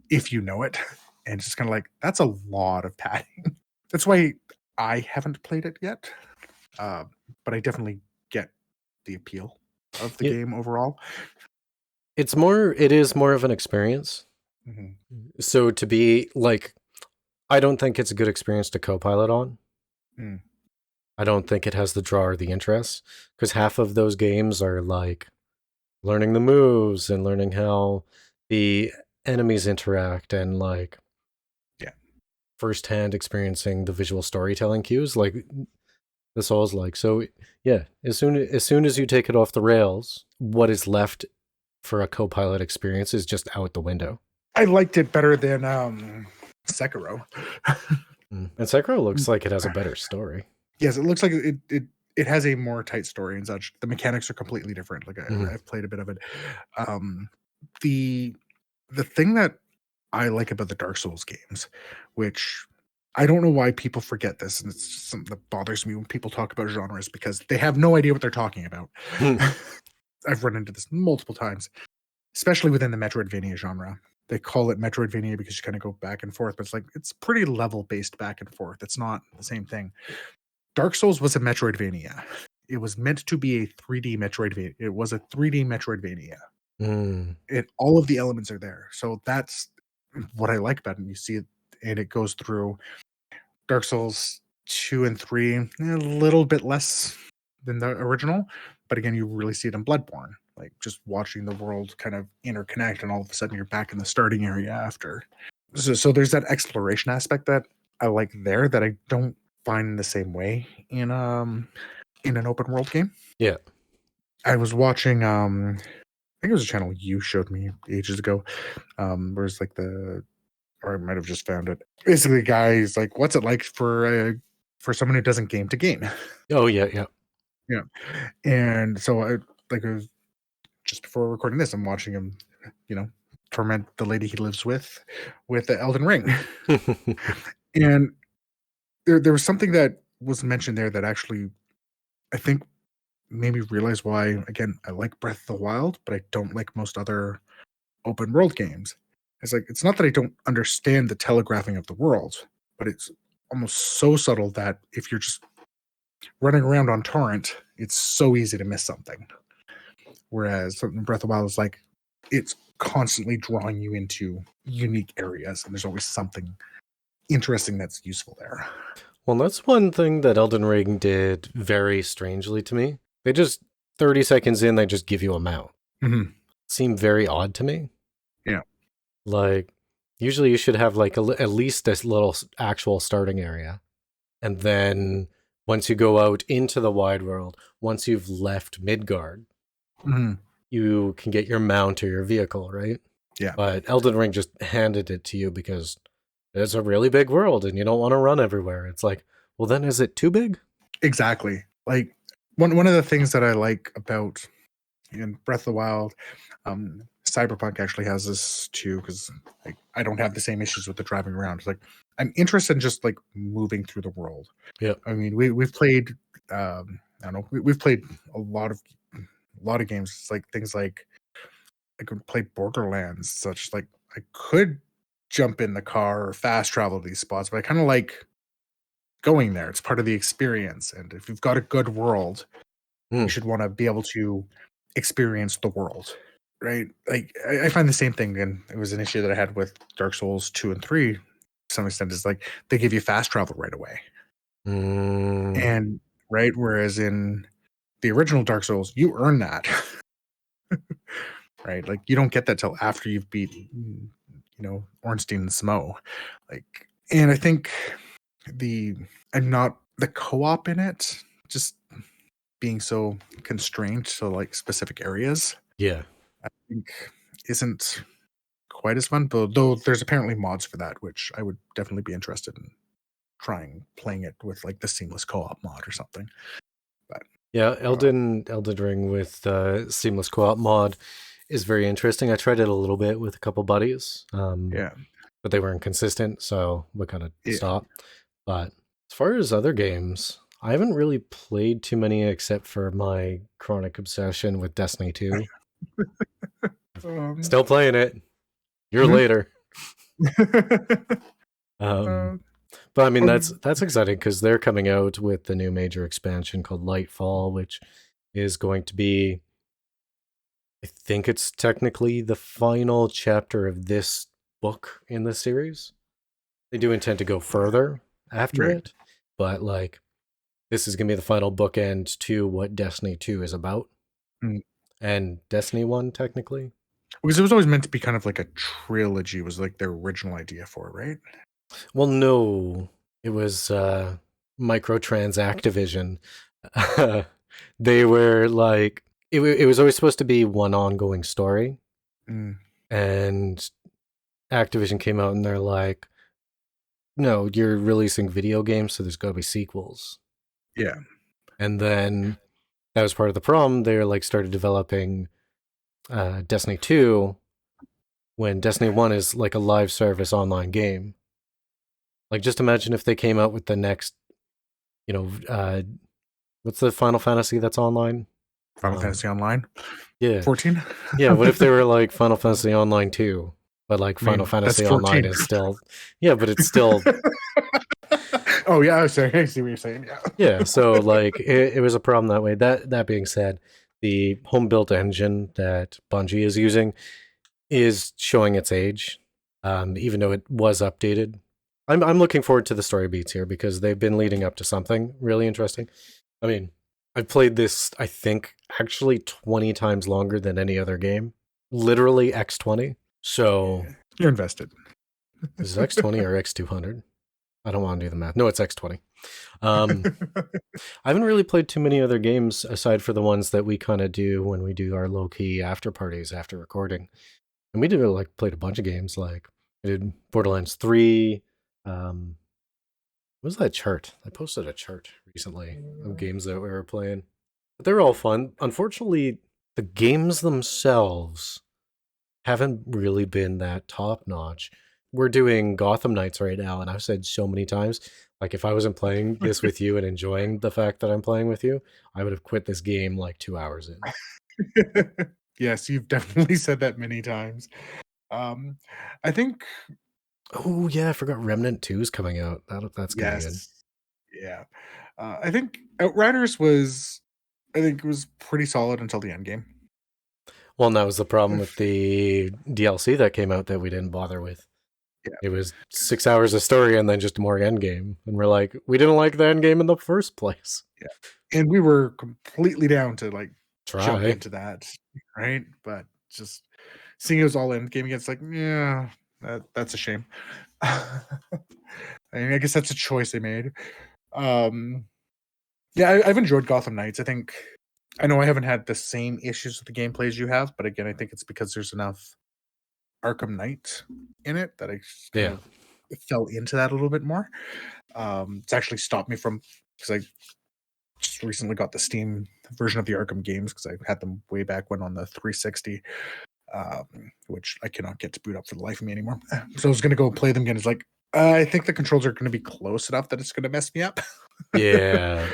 if you know it, and it's just kind of like that's a lot of padding. That's why I haven't played it yet, but I definitely get the appeal of the game overall. It is more of an experience. So to be like, I don't think it's a good experience to co-pilot on. I don't think it has the draw or the interest, because half of those games are like learning the moves and learning how the enemies interact and like firsthand experiencing the visual storytelling cues like the Souls like. So yeah, as soon as you take it off the rails, what is left for a co-pilot experience is just out the window. I liked it better than Sekiro. And Sekiro looks like it has a better story. Yes, it looks like it has a more tight story and such. The mechanics are completely different. Like I've played a bit of it. The thing that I like about the Dark Souls games, which I don't know why people forget this, and it's something that bothers me when people talk about genres because they have no idea what they're talking about. I've run into this multiple times, especially within the Metroidvania genre. They call it Metroidvania because you kind of go back and forth, but it's like it's pretty level-based back and forth. It's not the same thing. Dark Souls was a Metroidvania. It was meant to be a 3D Metroidvania. It was a 3D Metroidvania. All of the elements are there. So that's what I like about it. You see it, and it goes through Dark Souls 2 and 3, a little bit less than the original. But again, you really see it in Bloodborne. Like just watching the world kind of interconnect, and all of a sudden you're back in the starting area after. So there's that exploration aspect that I like there that I don't find the same way in an open world game. Yeah. I was watching I think it was a channel you showed me ages ago. Where it's like or I might have just found it. Basically, the guy is like, what's it like for someone who doesn't game to game? Oh yeah. And so it was just before recording this, I'm watching him, torment the lady he lives with the Elden Ring. And there was something that was mentioned there that actually I think made me realize why, again, I like Breath of the Wild, but I don't like most other open world games. It's like, it's not that I don't understand the telegraphing of the world, but it's almost so subtle that if you're just running around on torrent, it's so easy to miss something. Whereas Breath of the Wild is like, it's constantly drawing you into unique areas, and there's always something interesting that's useful there. Well, that's one thing that Elden Ring did very strangely to me. They just 30 seconds in, they just give you a mount. Seemed very odd to me. Yeah. Like, usually you should have like at least this little actual starting area. And then once you go out into the wide world, once you've left Midgard, you can get your mount or your vehicle, right? Yeah. But Elden Ring just handed it to you because it's a really big world and you don't want to run everywhere. It's like, well, then is it too big? Exactly. Like one of the things that I like about in Breath of the Wild, Cyberpunk actually has this too, because I don't have the same issues with the driving around. It's like I'm interested in just like moving through the world. Yeah. I mean, we've played I don't know. We've played a lot of games. It's like things like I could play Borderlands, such like I could jump in the car or fast travel to these spots, but I kind of like going there. It's part of the experience. And if you've got a good world, you should want to be able to experience the world, right? Like I find the same thing, and it was an issue that I had with Dark Souls 2 and 3 to some extent, is like they give you fast travel right away. And right, whereas in the original Dark Souls, you earn that. Right? Like you don't get that till after you've beat, Ornstein and Smo. Like, and I think I'm not the co-op in it, just being so constrained to like specific areas. Yeah. I think isn't quite as fun, but though there's apparently mods for that, which I would definitely be interested in playing it with like the seamless co-op mod or something. But yeah, Elden Ring with seamless co-op mod is very interesting. I tried it a little bit with a couple buddies. But they weren't consistent, so we kind of stopped. But as far as other games, I haven't really played too many except for my chronic obsession with Destiny 2. Still playing it. Year later. But I mean, that's exciting because they're coming out with the new major expansion called Lightfall, which is going to be, I think it's technically the final chapter of this book in the series. They do intend to go further after it, but like this is going to be the final bookend to what Destiny 2 is about. And Destiny 1 technically. Because it was always meant to be kind of like a trilogy, was like their original idea for it, right? Well, no, it was Microtrans Activision. They were like, it was always supposed to be one ongoing story. And Activision came out and they're like, no, you're releasing video games, so there's got to be sequels. Yeah. And then that was part of the problem. They like started developing Destiny 2 when Destiny 1 is like a live service online game. Like, just imagine if they came out with the next, what's the Final Fantasy that's online? Final Fantasy Online? Yeah. 14? Yeah, what if they were like Final Fantasy Online 2? But like Final Fantasy Online is still... Yeah, but it's still... Oh, yeah, I see what you're saying. Yeah, so like it was a problem that way. That being said, the home-built engine that Bungie is using is showing its age, even though it was updated. I'm looking forward to the story beats here because they've been leading up to something really interesting. I mean, I've played this, I think, actually 20 times longer than any other game. Literally X20. So... You're invested. Is it X20 or X200? I don't want to do the math. No, it's X20. I haven't really played too many other games aside for the ones that we kind of do when we do our low-key after parties after recording. And we played a bunch of games. Like, I did Borderlands 3. What was that chart? I posted a chart recently of games that we were playing. But they were all fun. Unfortunately, the games themselves haven't really been that top-notch. We're doing Gotham Knights right now, and I've said so many times, like, if I wasn't playing this with you and enjoying the fact that I'm playing with you, I would have quit this game like 2 hours in. Yes, you've definitely said that many times. I think... Oh, yeah, I forgot Remnant 2 is coming out. That's going to be good. Yeah. I think Outriders was pretty solid until the end game. Well, and that was the problem with the DLC that came out that we didn't bother with. Yeah. It was 6 hours of story and then just more end game. And we're like, we didn't like the end game in the first place. Yeah. And we were completely down to like jump Try. into that, right? But just seeing it was all end game again, it's like, yeah, that's a shame. I mean, I guess that's a choice they made. Yeah, I've enjoyed Gotham Knights. I know I haven't had the same issues with the gameplay as you have, but again, I think it's because there's enough Arkham Knight in it that I kind of fell into that a little bit more. It's actually stopped me from, because I just recently got the Steam version of the Arkham games because I had them way back when on the 360, which I cannot get to boot up for the life of me anymore. So I was going to go play them again. It's like, I think the controls are going to be close enough that it's going to mess me up. Yeah.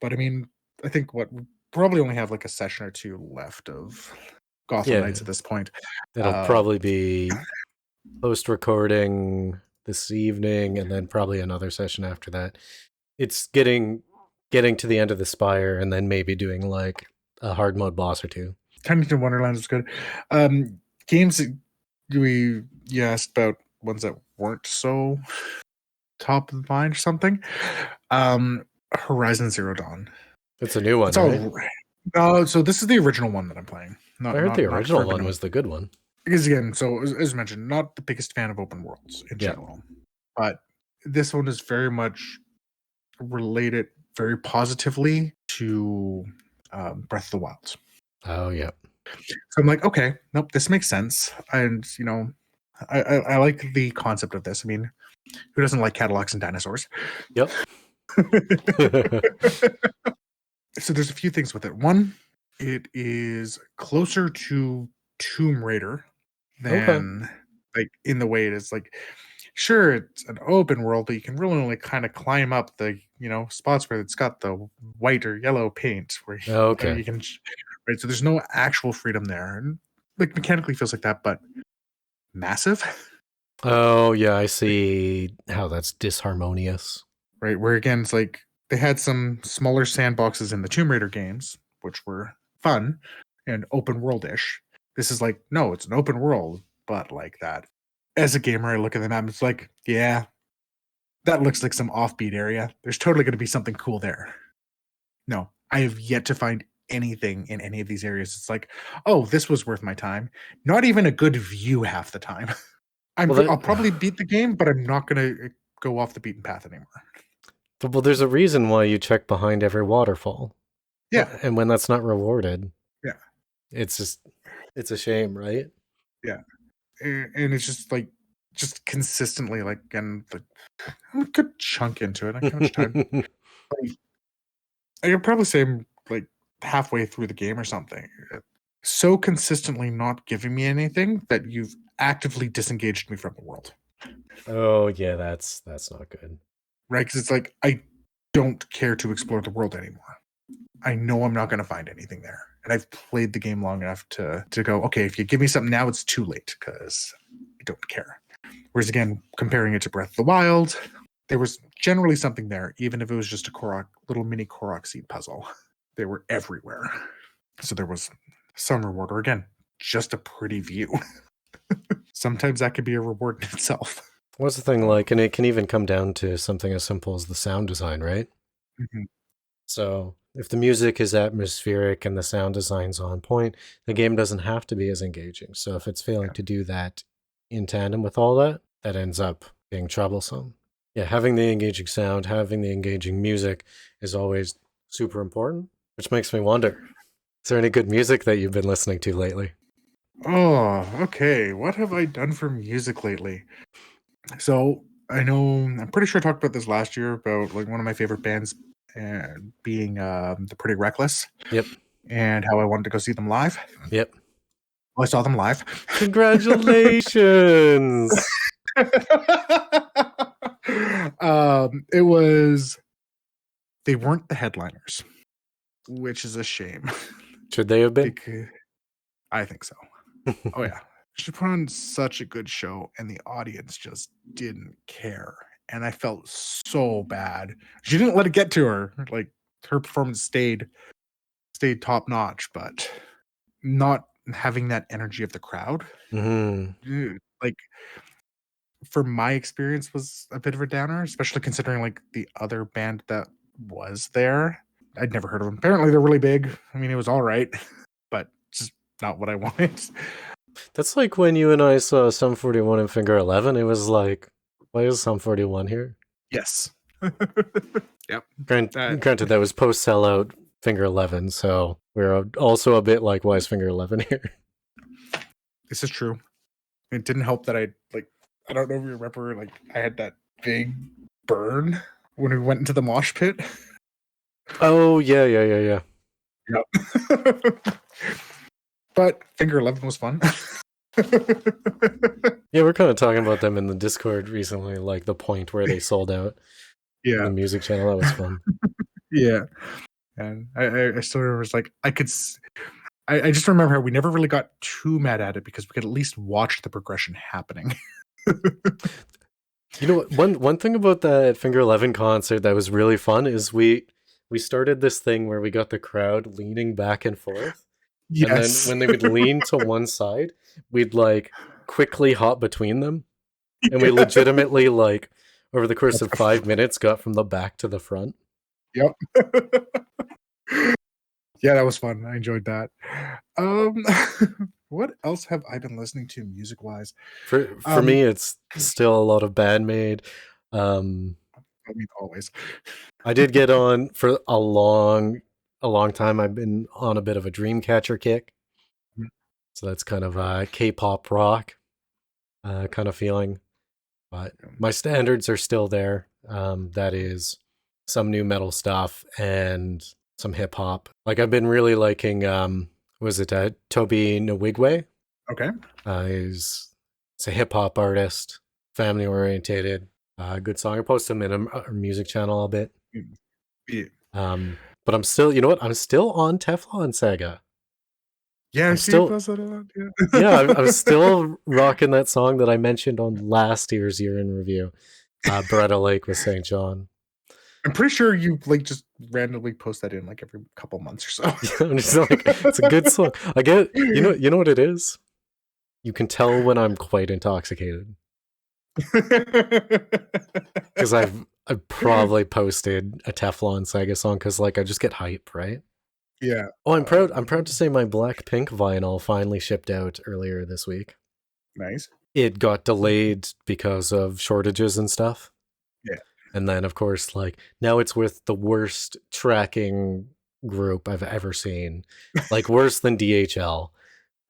But I mean, I think we probably only have like a session or two left of Gotham Knights at this point. It'll probably be post-recording this evening, and then probably another session after that. It's getting to the end of the Spire, and then maybe doing like a hard mode boss or two. Kennington Wonderlands was good. Games that you asked about, ones that weren't so top of the mind or something. Horizon Zero Dawn. It's a new one, right? No, so this is the original one that I'm playing. I heard the original one was the good one. Because again, so as mentioned, not the biggest fan of open worlds in general, but this one is very much related very positively to Breath of the Wild. Oh yeah. So I'm like, okay, nope, this makes sense, and you know, I like the concept of this. I mean, who doesn't like Cadillacs and dinosaurs? Yep. So there's a few things with it. One, it is closer to Tomb Raider than like in the way it is. Like, sure, it's an open world, but you can really only kind of climb up the spots where it's got the white or yellow paint. Where you can, right? So there's no actual freedom there, and like mechanically feels like that, but massive. Oh yeah, I see how that's disharmonious. Right, where again it's like they had some smaller sandboxes in the Tomb Raider games, which were fun and open world-ish. This is like, no, it's an open world, but like that. As a gamer, I look at the map and it's like, yeah, that looks like some offbeat area. There's totally going to be something cool there. No, I have yet to find anything in any of these areas. It's like, oh, this was worth my time. Not even a good view half the time. I'll probably beat the game, but I'm not going to go off the beaten path anymore. Well, there's a reason why you check behind every waterfall. Yeah. And when that's not rewarded. Yeah. It's a shame, right? Yeah. And it's just like, consistently, like, and like, I'm a good chunk into it. I can't much time. I could probably say I'm like halfway through the game or something. So consistently not giving me anything that you've actively disengaged me from the world. Oh yeah, that's not good. Right, because it's like I don't care to explore the world anymore. I know I'm not going to find anything there, and I've played the game long enough to go, okay, if you give me something now, it's too late because I don't care. Whereas again, comparing it to Breath of the Wild, there was generally something there, even if it was just a little mini Korok seed puzzle. They were everywhere, so there was some reward, or again, just a pretty view. Sometimes that could be a reward in itself. What's the thing like? And it can even come down to something as simple as the sound design, right? Mm-hmm. So if the music is atmospheric and the sound design's on point, the game doesn't have to be as engaging. So if it's failing to do that in tandem with all that, that ends up being troublesome. Yeah, having the engaging sound, having the engaging music is always super important, which makes me wonder, is there any good music that you've been listening to lately? Oh, okay. What have I done for music lately? So I'm pretty sure I talked about this last year about like one of my favorite bands being the Pretty Reckless. Yep. And how I wanted to go see them live. Yep. Well, I saw them live. Congratulations. They weren't the headliners, which is a shame. Should they have been? I think so. Oh yeah. She put on such a good show and the audience just didn't care. And I felt so bad. She didn't let it get to her. Like her performance stayed top notch, but not having that energy of the crowd. Mm-hmm. Like for my experience was a bit of a downer, especially considering like the other band that was there. I'd never heard of them. Apparently they're really big. I mean, it was all right, but just not what I wanted. That's like when you and I saw Sum 41 and Finger 11. It was like, why is Sum 41 here? Yes. Yep. Granted, that was post-sellout Finger 11, so we're also a bit like, why is Finger 11 here? This is true. It didn't help that I don't know if you remember, like, I had that big burn when we went into the mosh pit. Oh, yeah. Yep. But Finger 11 was fun. Yeah, we're kind of talking about them in the Discord recently, like the point where they sold out. Yeah. The music channel, that was fun. Yeah. And I still remember it's like I just remember how we never really got too mad at it because we could at least watch the progression happening. You know what? One thing about that Finger 11 concert that was really fun is we started this thing where we got the crowd leaning back and forth, and then Yes. when they would lean to one side, we'd like quickly hop between them, and we Yeah. legitimately like over the course of 5 minutes got from the back to the front. Yep. Yeah, that was fun. I enjoyed that. What else have I been listening to music wise? For me, it's still a lot of Bandmade. Um, I mean, always. I did get on for a long time. I've been on a bit of a Dreamcatcher kick, Mhm. so that's kind of a K-pop rock kind of feeling. But my standards are still there. That is some new metal stuff and some hip hop. Like I've been really liking was it Toby Nwigwe? Okay. He's a hip hop artist, family orientated, good song. I post him in our music channel a bit. Yeah, But I'm still, you know what? I'm still on Teflon Saga. yeah, I I'm see you still, post that a lot. yeah, Yeah. I'm still rocking that song that I mentioned on last year's year in review. Beretta Lake with St. John. I'm pretty sure you like just randomly post that in like every couple months or so. I'm just like, it's a good song. I get, you know what it is? You can tell when I'm quite intoxicated because I've probably posted a Teflon Saga song because like I just get hype, right? Yeah. Oh, I'm proud to say my Blackpink vinyl finally shipped out earlier this week. Nice. It got delayed because of shortages and stuff. Yeah. And then of course, like now it's with the worst tracking group I've ever seen. Like worse than DHL.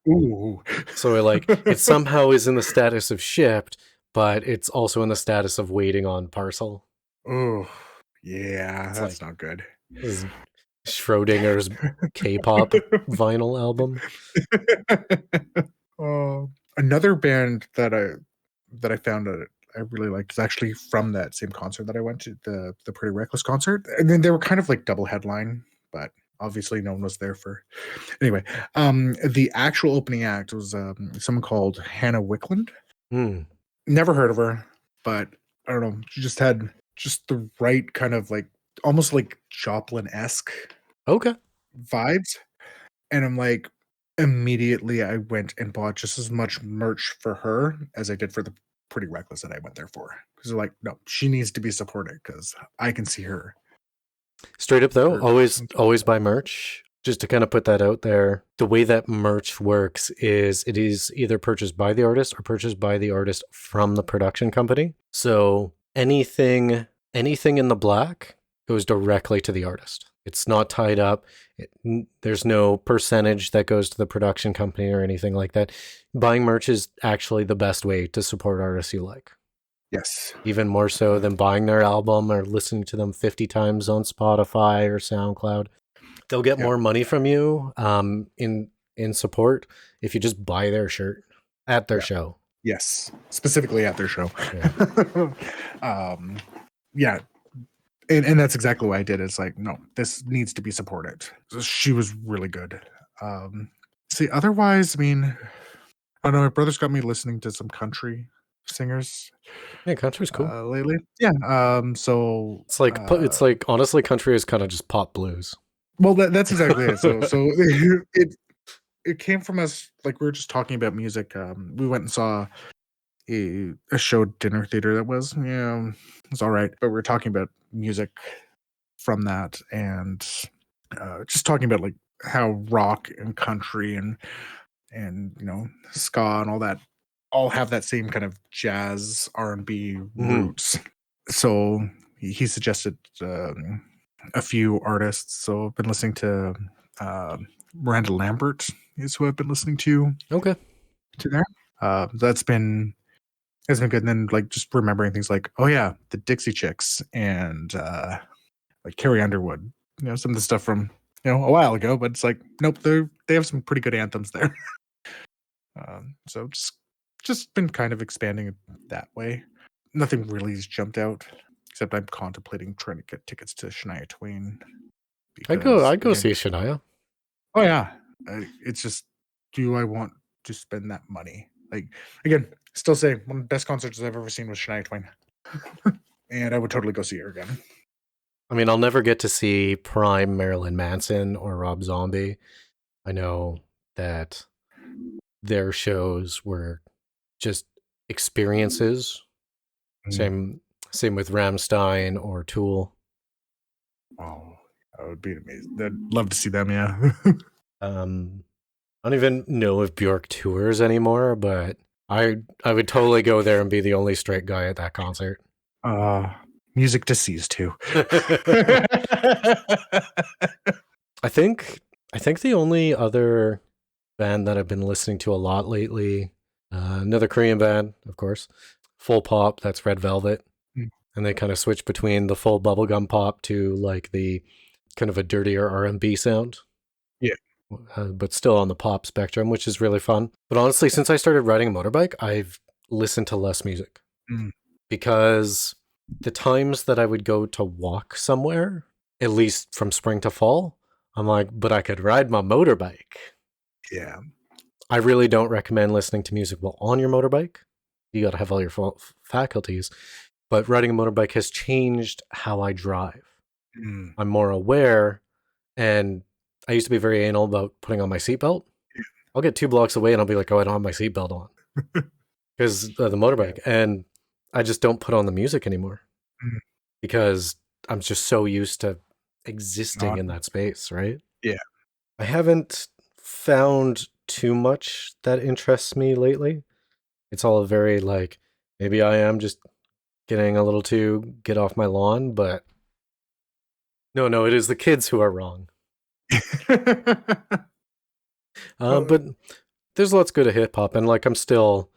Ooh. So it somehow is in the status of shipped, but it's also in the status of waiting on parcel. Oh, yeah, It's that's like not good. this is Schrodinger's K-pop vinyl album. Another band that I found that I really liked is actually from that same concert that I went to, the Pretty Reckless concert. And then they were kind of like double headline, but obviously no one was there for anyway. The actual opening act was someone called Hannah Wickland. Hmm. Never heard of her, but I don't know. She just had just the right kind of like almost like Joplin-esque Okay. vibes. And I'm like, immediately I went and bought just as much merch for her as I did for the Pretty Reckless that I went there for. Because they're like, no, she needs to be supported because I can see her. Straight up though, her always buy merch. Just to kind of put that out there, the way that merch works is it is either purchased by the artist or purchased by the artist from the production company. So anything in the black goes directly to the artist. It's not tied up. There's no percentage that goes to the production company or anything like that. Buying merch is actually the best way to support artists you like. Yes. Even more so than buying their album or listening to them 50 times on Spotify or SoundCloud. They'll get Yeah. more money from you in support if you just buy their shirt at their show. Yes. Specifically at their show. Yeah. Yeah. And that's exactly what I did. It's like, no, this needs to be supported. So she was really good. See, otherwise, I mean, I don't know. My brother's got me listening to some country singers Yeah, country's cool. lately. Yeah. So It's like honestly, country is kind of just pop blues. well, that's exactly it. So it came from us. Like we were just talking about music. We went and saw a show at dinner theater that was it's all right, but we were talking about music from that and just talking about like how rock and country and ska and all that all have that same kind of jazz R&B roots. So he suggested a few artists. So I've been listening to Miranda Lambert is who I've been listening to. Okay. To there, that's been good. And then like just remembering things like, oh yeah, the Dixie Chicks and like Carrie Underwood. Some of the stuff from a while ago, but it's like nope, they have some pretty good anthems there. So just been kind of expanding it that way. Nothing really has jumped out, except I'm contemplating trying to get tickets to Shania Twain Because I'd go again, see Shania. oh yeah, it's just, do I want to spend that money? Like, again, still say one of the best concerts I've ever seen was Shania Twain, and I would totally go see her again. I mean, I'll never get to see prime Marilyn Manson or Rob Zombie. I know that their shows were just experiences. Same with Rammstein or Tool. Oh, that would be amazing. I'd love to see them. Yeah. I don't even know if Bjork tours anymore, but I would totally go there and be the only straight guy at that concert. Music to seize too. I think the only other band that I've been listening to a lot lately, another Korean band, of course, Full Pop. That's Red Velvet, and they kind of switch between the full bubblegum pop to like the kind of a dirtier R&B sound. Yeah. But still on the pop spectrum, which is really fun. But honestly, since I started riding a motorbike, I've listened to less music because the times that I would go to walk somewhere, at least from spring to fall, I'm like, but I could ride my motorbike. Yeah. I really don't recommend listening to music while on your motorbike. You got to have all your faculties. But riding a motorbike has changed how I drive. I'm more aware, and I used to be very anal about putting on my seatbelt. I'll get 2 blocks away and I'll be like, oh, I don't have my seatbelt on. Because the motorbike. And I just don't put on the music anymore. Because I'm just so used to existing in that space, right? Yeah. I haven't found too much that interests me lately. It's all very like, maybe I am just getting a little too get off my lawn, but no, it is the kids who are wrong. But there's lots good at hip hop, and I'm still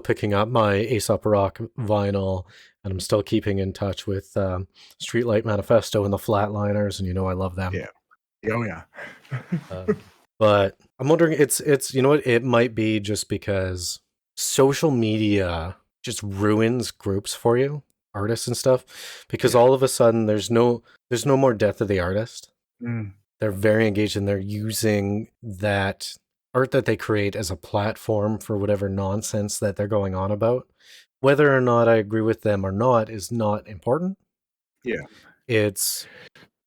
picking up my Aesop Rock vinyl, and I'm still keeping in touch with Streetlight Manifesto and the Flatliners, and I love them. Yeah. Oh yeah. But I'm wondering, it's you know what, it might be just because social media just ruins groups for you, artists and stuff, because all of a sudden there's no more death of the artist. They're very engaged and they're using that art that they create as a platform for whatever nonsense that they're going on about. Whether or not I agree with them or not is not important. Yeah. It's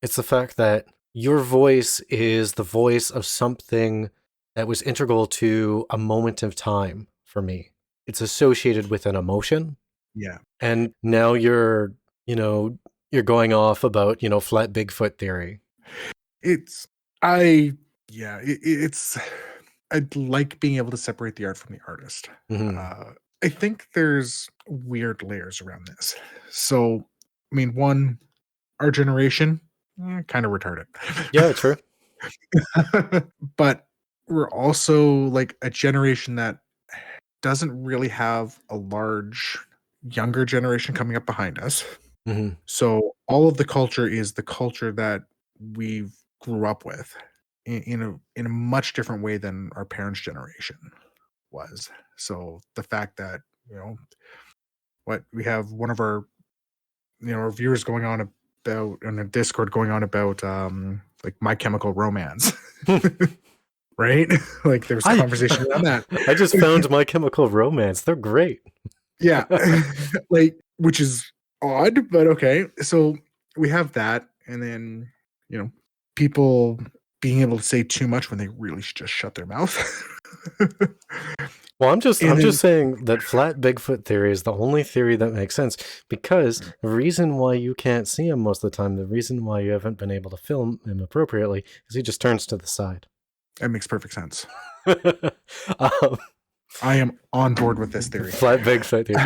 the fact that your voice is the voice of something that was integral to a moment of time for me. It's associated with an emotion. Yeah. And now you're going off about, flat Bigfoot theory. I'd like being able to separate the art from the artist. I think there's weird layers around this. So, I mean, one, our generation, kind of retarded. Yeah, true. But we're also like a generation that doesn't really have a large younger generation coming up behind us. So all of the culture is the culture that we grew up with in a much different way than our parents' generation was. So the fact that we have one of our our viewers going on about in a Discord going on about like My Chemical Romance. Right? Like there was a conversation around that. I just found My Chemical Romance. They're great. Yeah. Like, which is odd, but okay. So we have that, and then people being able to say too much when they really should just shut their mouth. Well, I'm just saying that flat Bigfoot theory is the only theory that makes sense, because the reason why you can't see him most of the time, the reason why you haven't been able to film him appropriately, is he just turns to the side. That makes perfect sense. I am on board with this theory. Flat Bigfoot theory.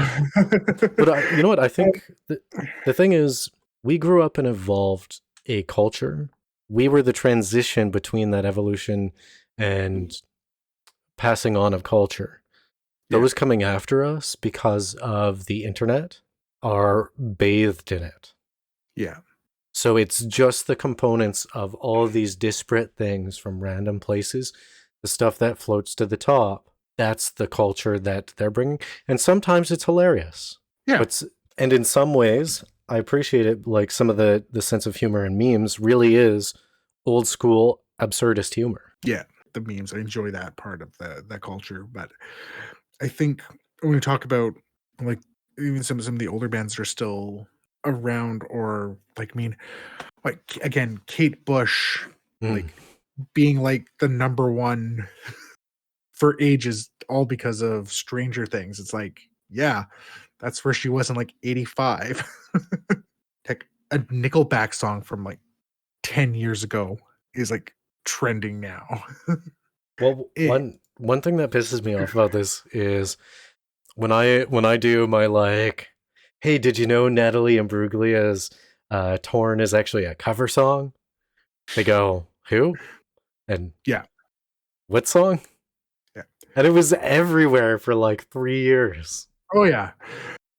But you know what? I think the thing is, we grew up and evolved a culture. We were the transition between that evolution and passing on of culture. Those coming after us because of the internet are bathed in it. Yeah. So it's just the components of all of these disparate things from random places, the stuff that floats to the top. That's the culture that they're bringing. And sometimes it's hilarious. Yeah. And in some ways, I appreciate it. Like some of the sense of humor in memes really is old school absurdist humor. Yeah, the memes. I enjoy that part of the culture. But I think when we talk about like even some of the older bands that are still around, or like like again, Kate Bush, like being like the number one for ages, all because of Stranger Things. It's like, yeah, that's where she was in like 85. Like a Nickelback song from like 10 years ago is like trending now. Well, It, one thing that pisses me off about this is when I do my like, hey, did you know Natalie Imbruglia's Torn is actually a cover song? They go, who? And yeah, what song? yeah. And it was everywhere for like 3 years. Oh yeah.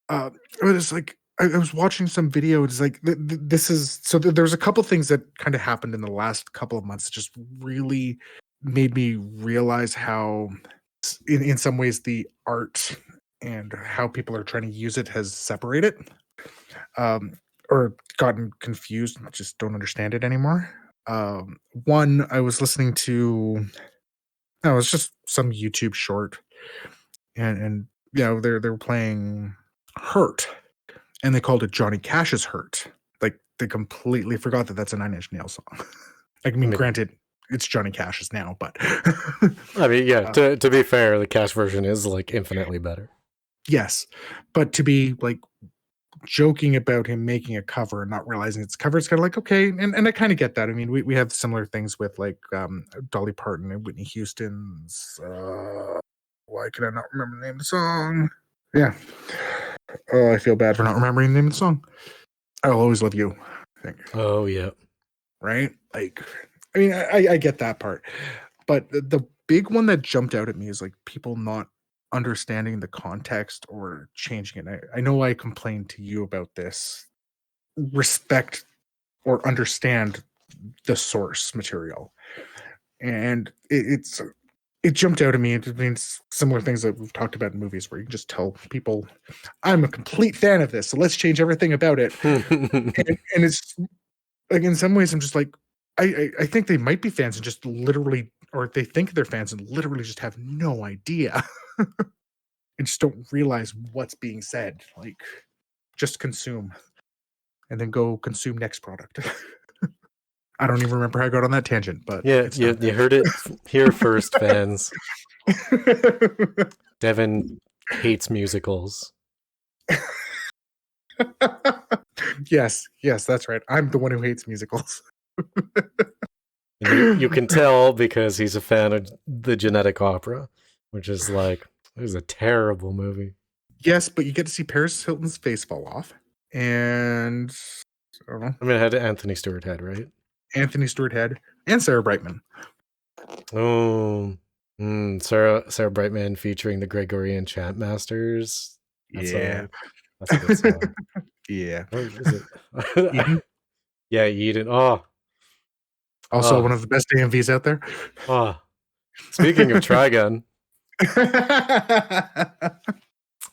It was like I was watching some video. It's like this is so. There's a couple things that kind of happened in the last couple of months that just really made me realize how, in some ways, the art and how people are trying to use it has separated, um, or gotten confused. And just don't understand it anymore. One, I was listening to. No, it's just some YouTube short, and they were playing Hurt, and they called it Johnny Cash's Hurt. Like they completely forgot that that's a Nine Inch Nails song. Like, I mean, granted, it's Johnny Cash's now, but I mean, yeah. To be fair, the Cash version is like infinitely better. Yes, but to be like joking about him making a cover and not realizing it's cover, it's kind of like, okay, and I kind of get that. I mean, we have similar things with like Dolly Parton and Whitney Houston's. Why can I not remember the name of the song? Yeah. Oh, I feel bad for not remembering the name of the song. I'll Always Love You, I think. Oh, yeah. Right? Like, I mean, I get that part. But the big one that jumped out at me is like people not understanding the context or changing it. I know I complained to you about this. Respect or understand the source material. And it jumped out at me. It means similar things that we've talked about in movies where you can just tell people, I'm a complete fan of this, so let's change everything about it. and it's like, in some ways, I'm just like, I think they might be fans and just literally, or they think they're fans and literally just have no idea and just don't realize what's being said. Like, just consume and then go consume next product. I don't even remember how I got on that tangent, but yeah, you heard it here first, fans. Devon hates musicals. Yes, that's right. I'm the one who hates musicals. And you can tell because he's a fan of the Genetic Opera, which is like, it was a terrible movie. Yes, but you get to see Paris Hilton's face fall off. And I don't know. I mean, it had Anthony Stewart Head, right? Anthony Stewart Head and Sarah Brightman. Oh, Sarah Brightman featuring the Gregorian Chant Masters. That's a good song. Yeah. What is it? Yeah, Eden. Oh. Also one of the best AMVs out there. Oh. Speaking of Trigun.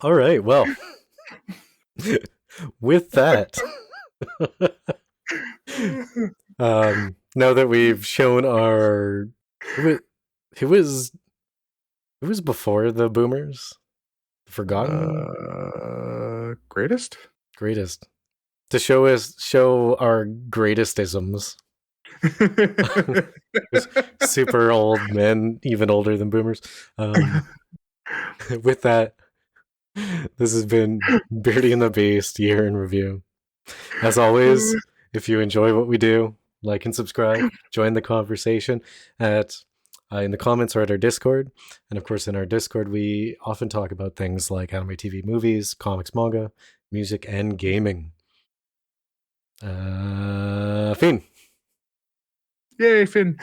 All right, well. With that. Now that we've shown our who was before the boomers? Forgotten? Greatest to show our greatest isms. Super old men, even older than boomers. With that, this has been Beardy and the Beast Year in Review. As always, if you enjoy what we do, like and subscribe, join the conversation at in the comments or at our Discord. And of course, in our Discord, we often talk about things like anime, TV, movies, comics, manga, music, and gaming. Finn. Yay, Finn.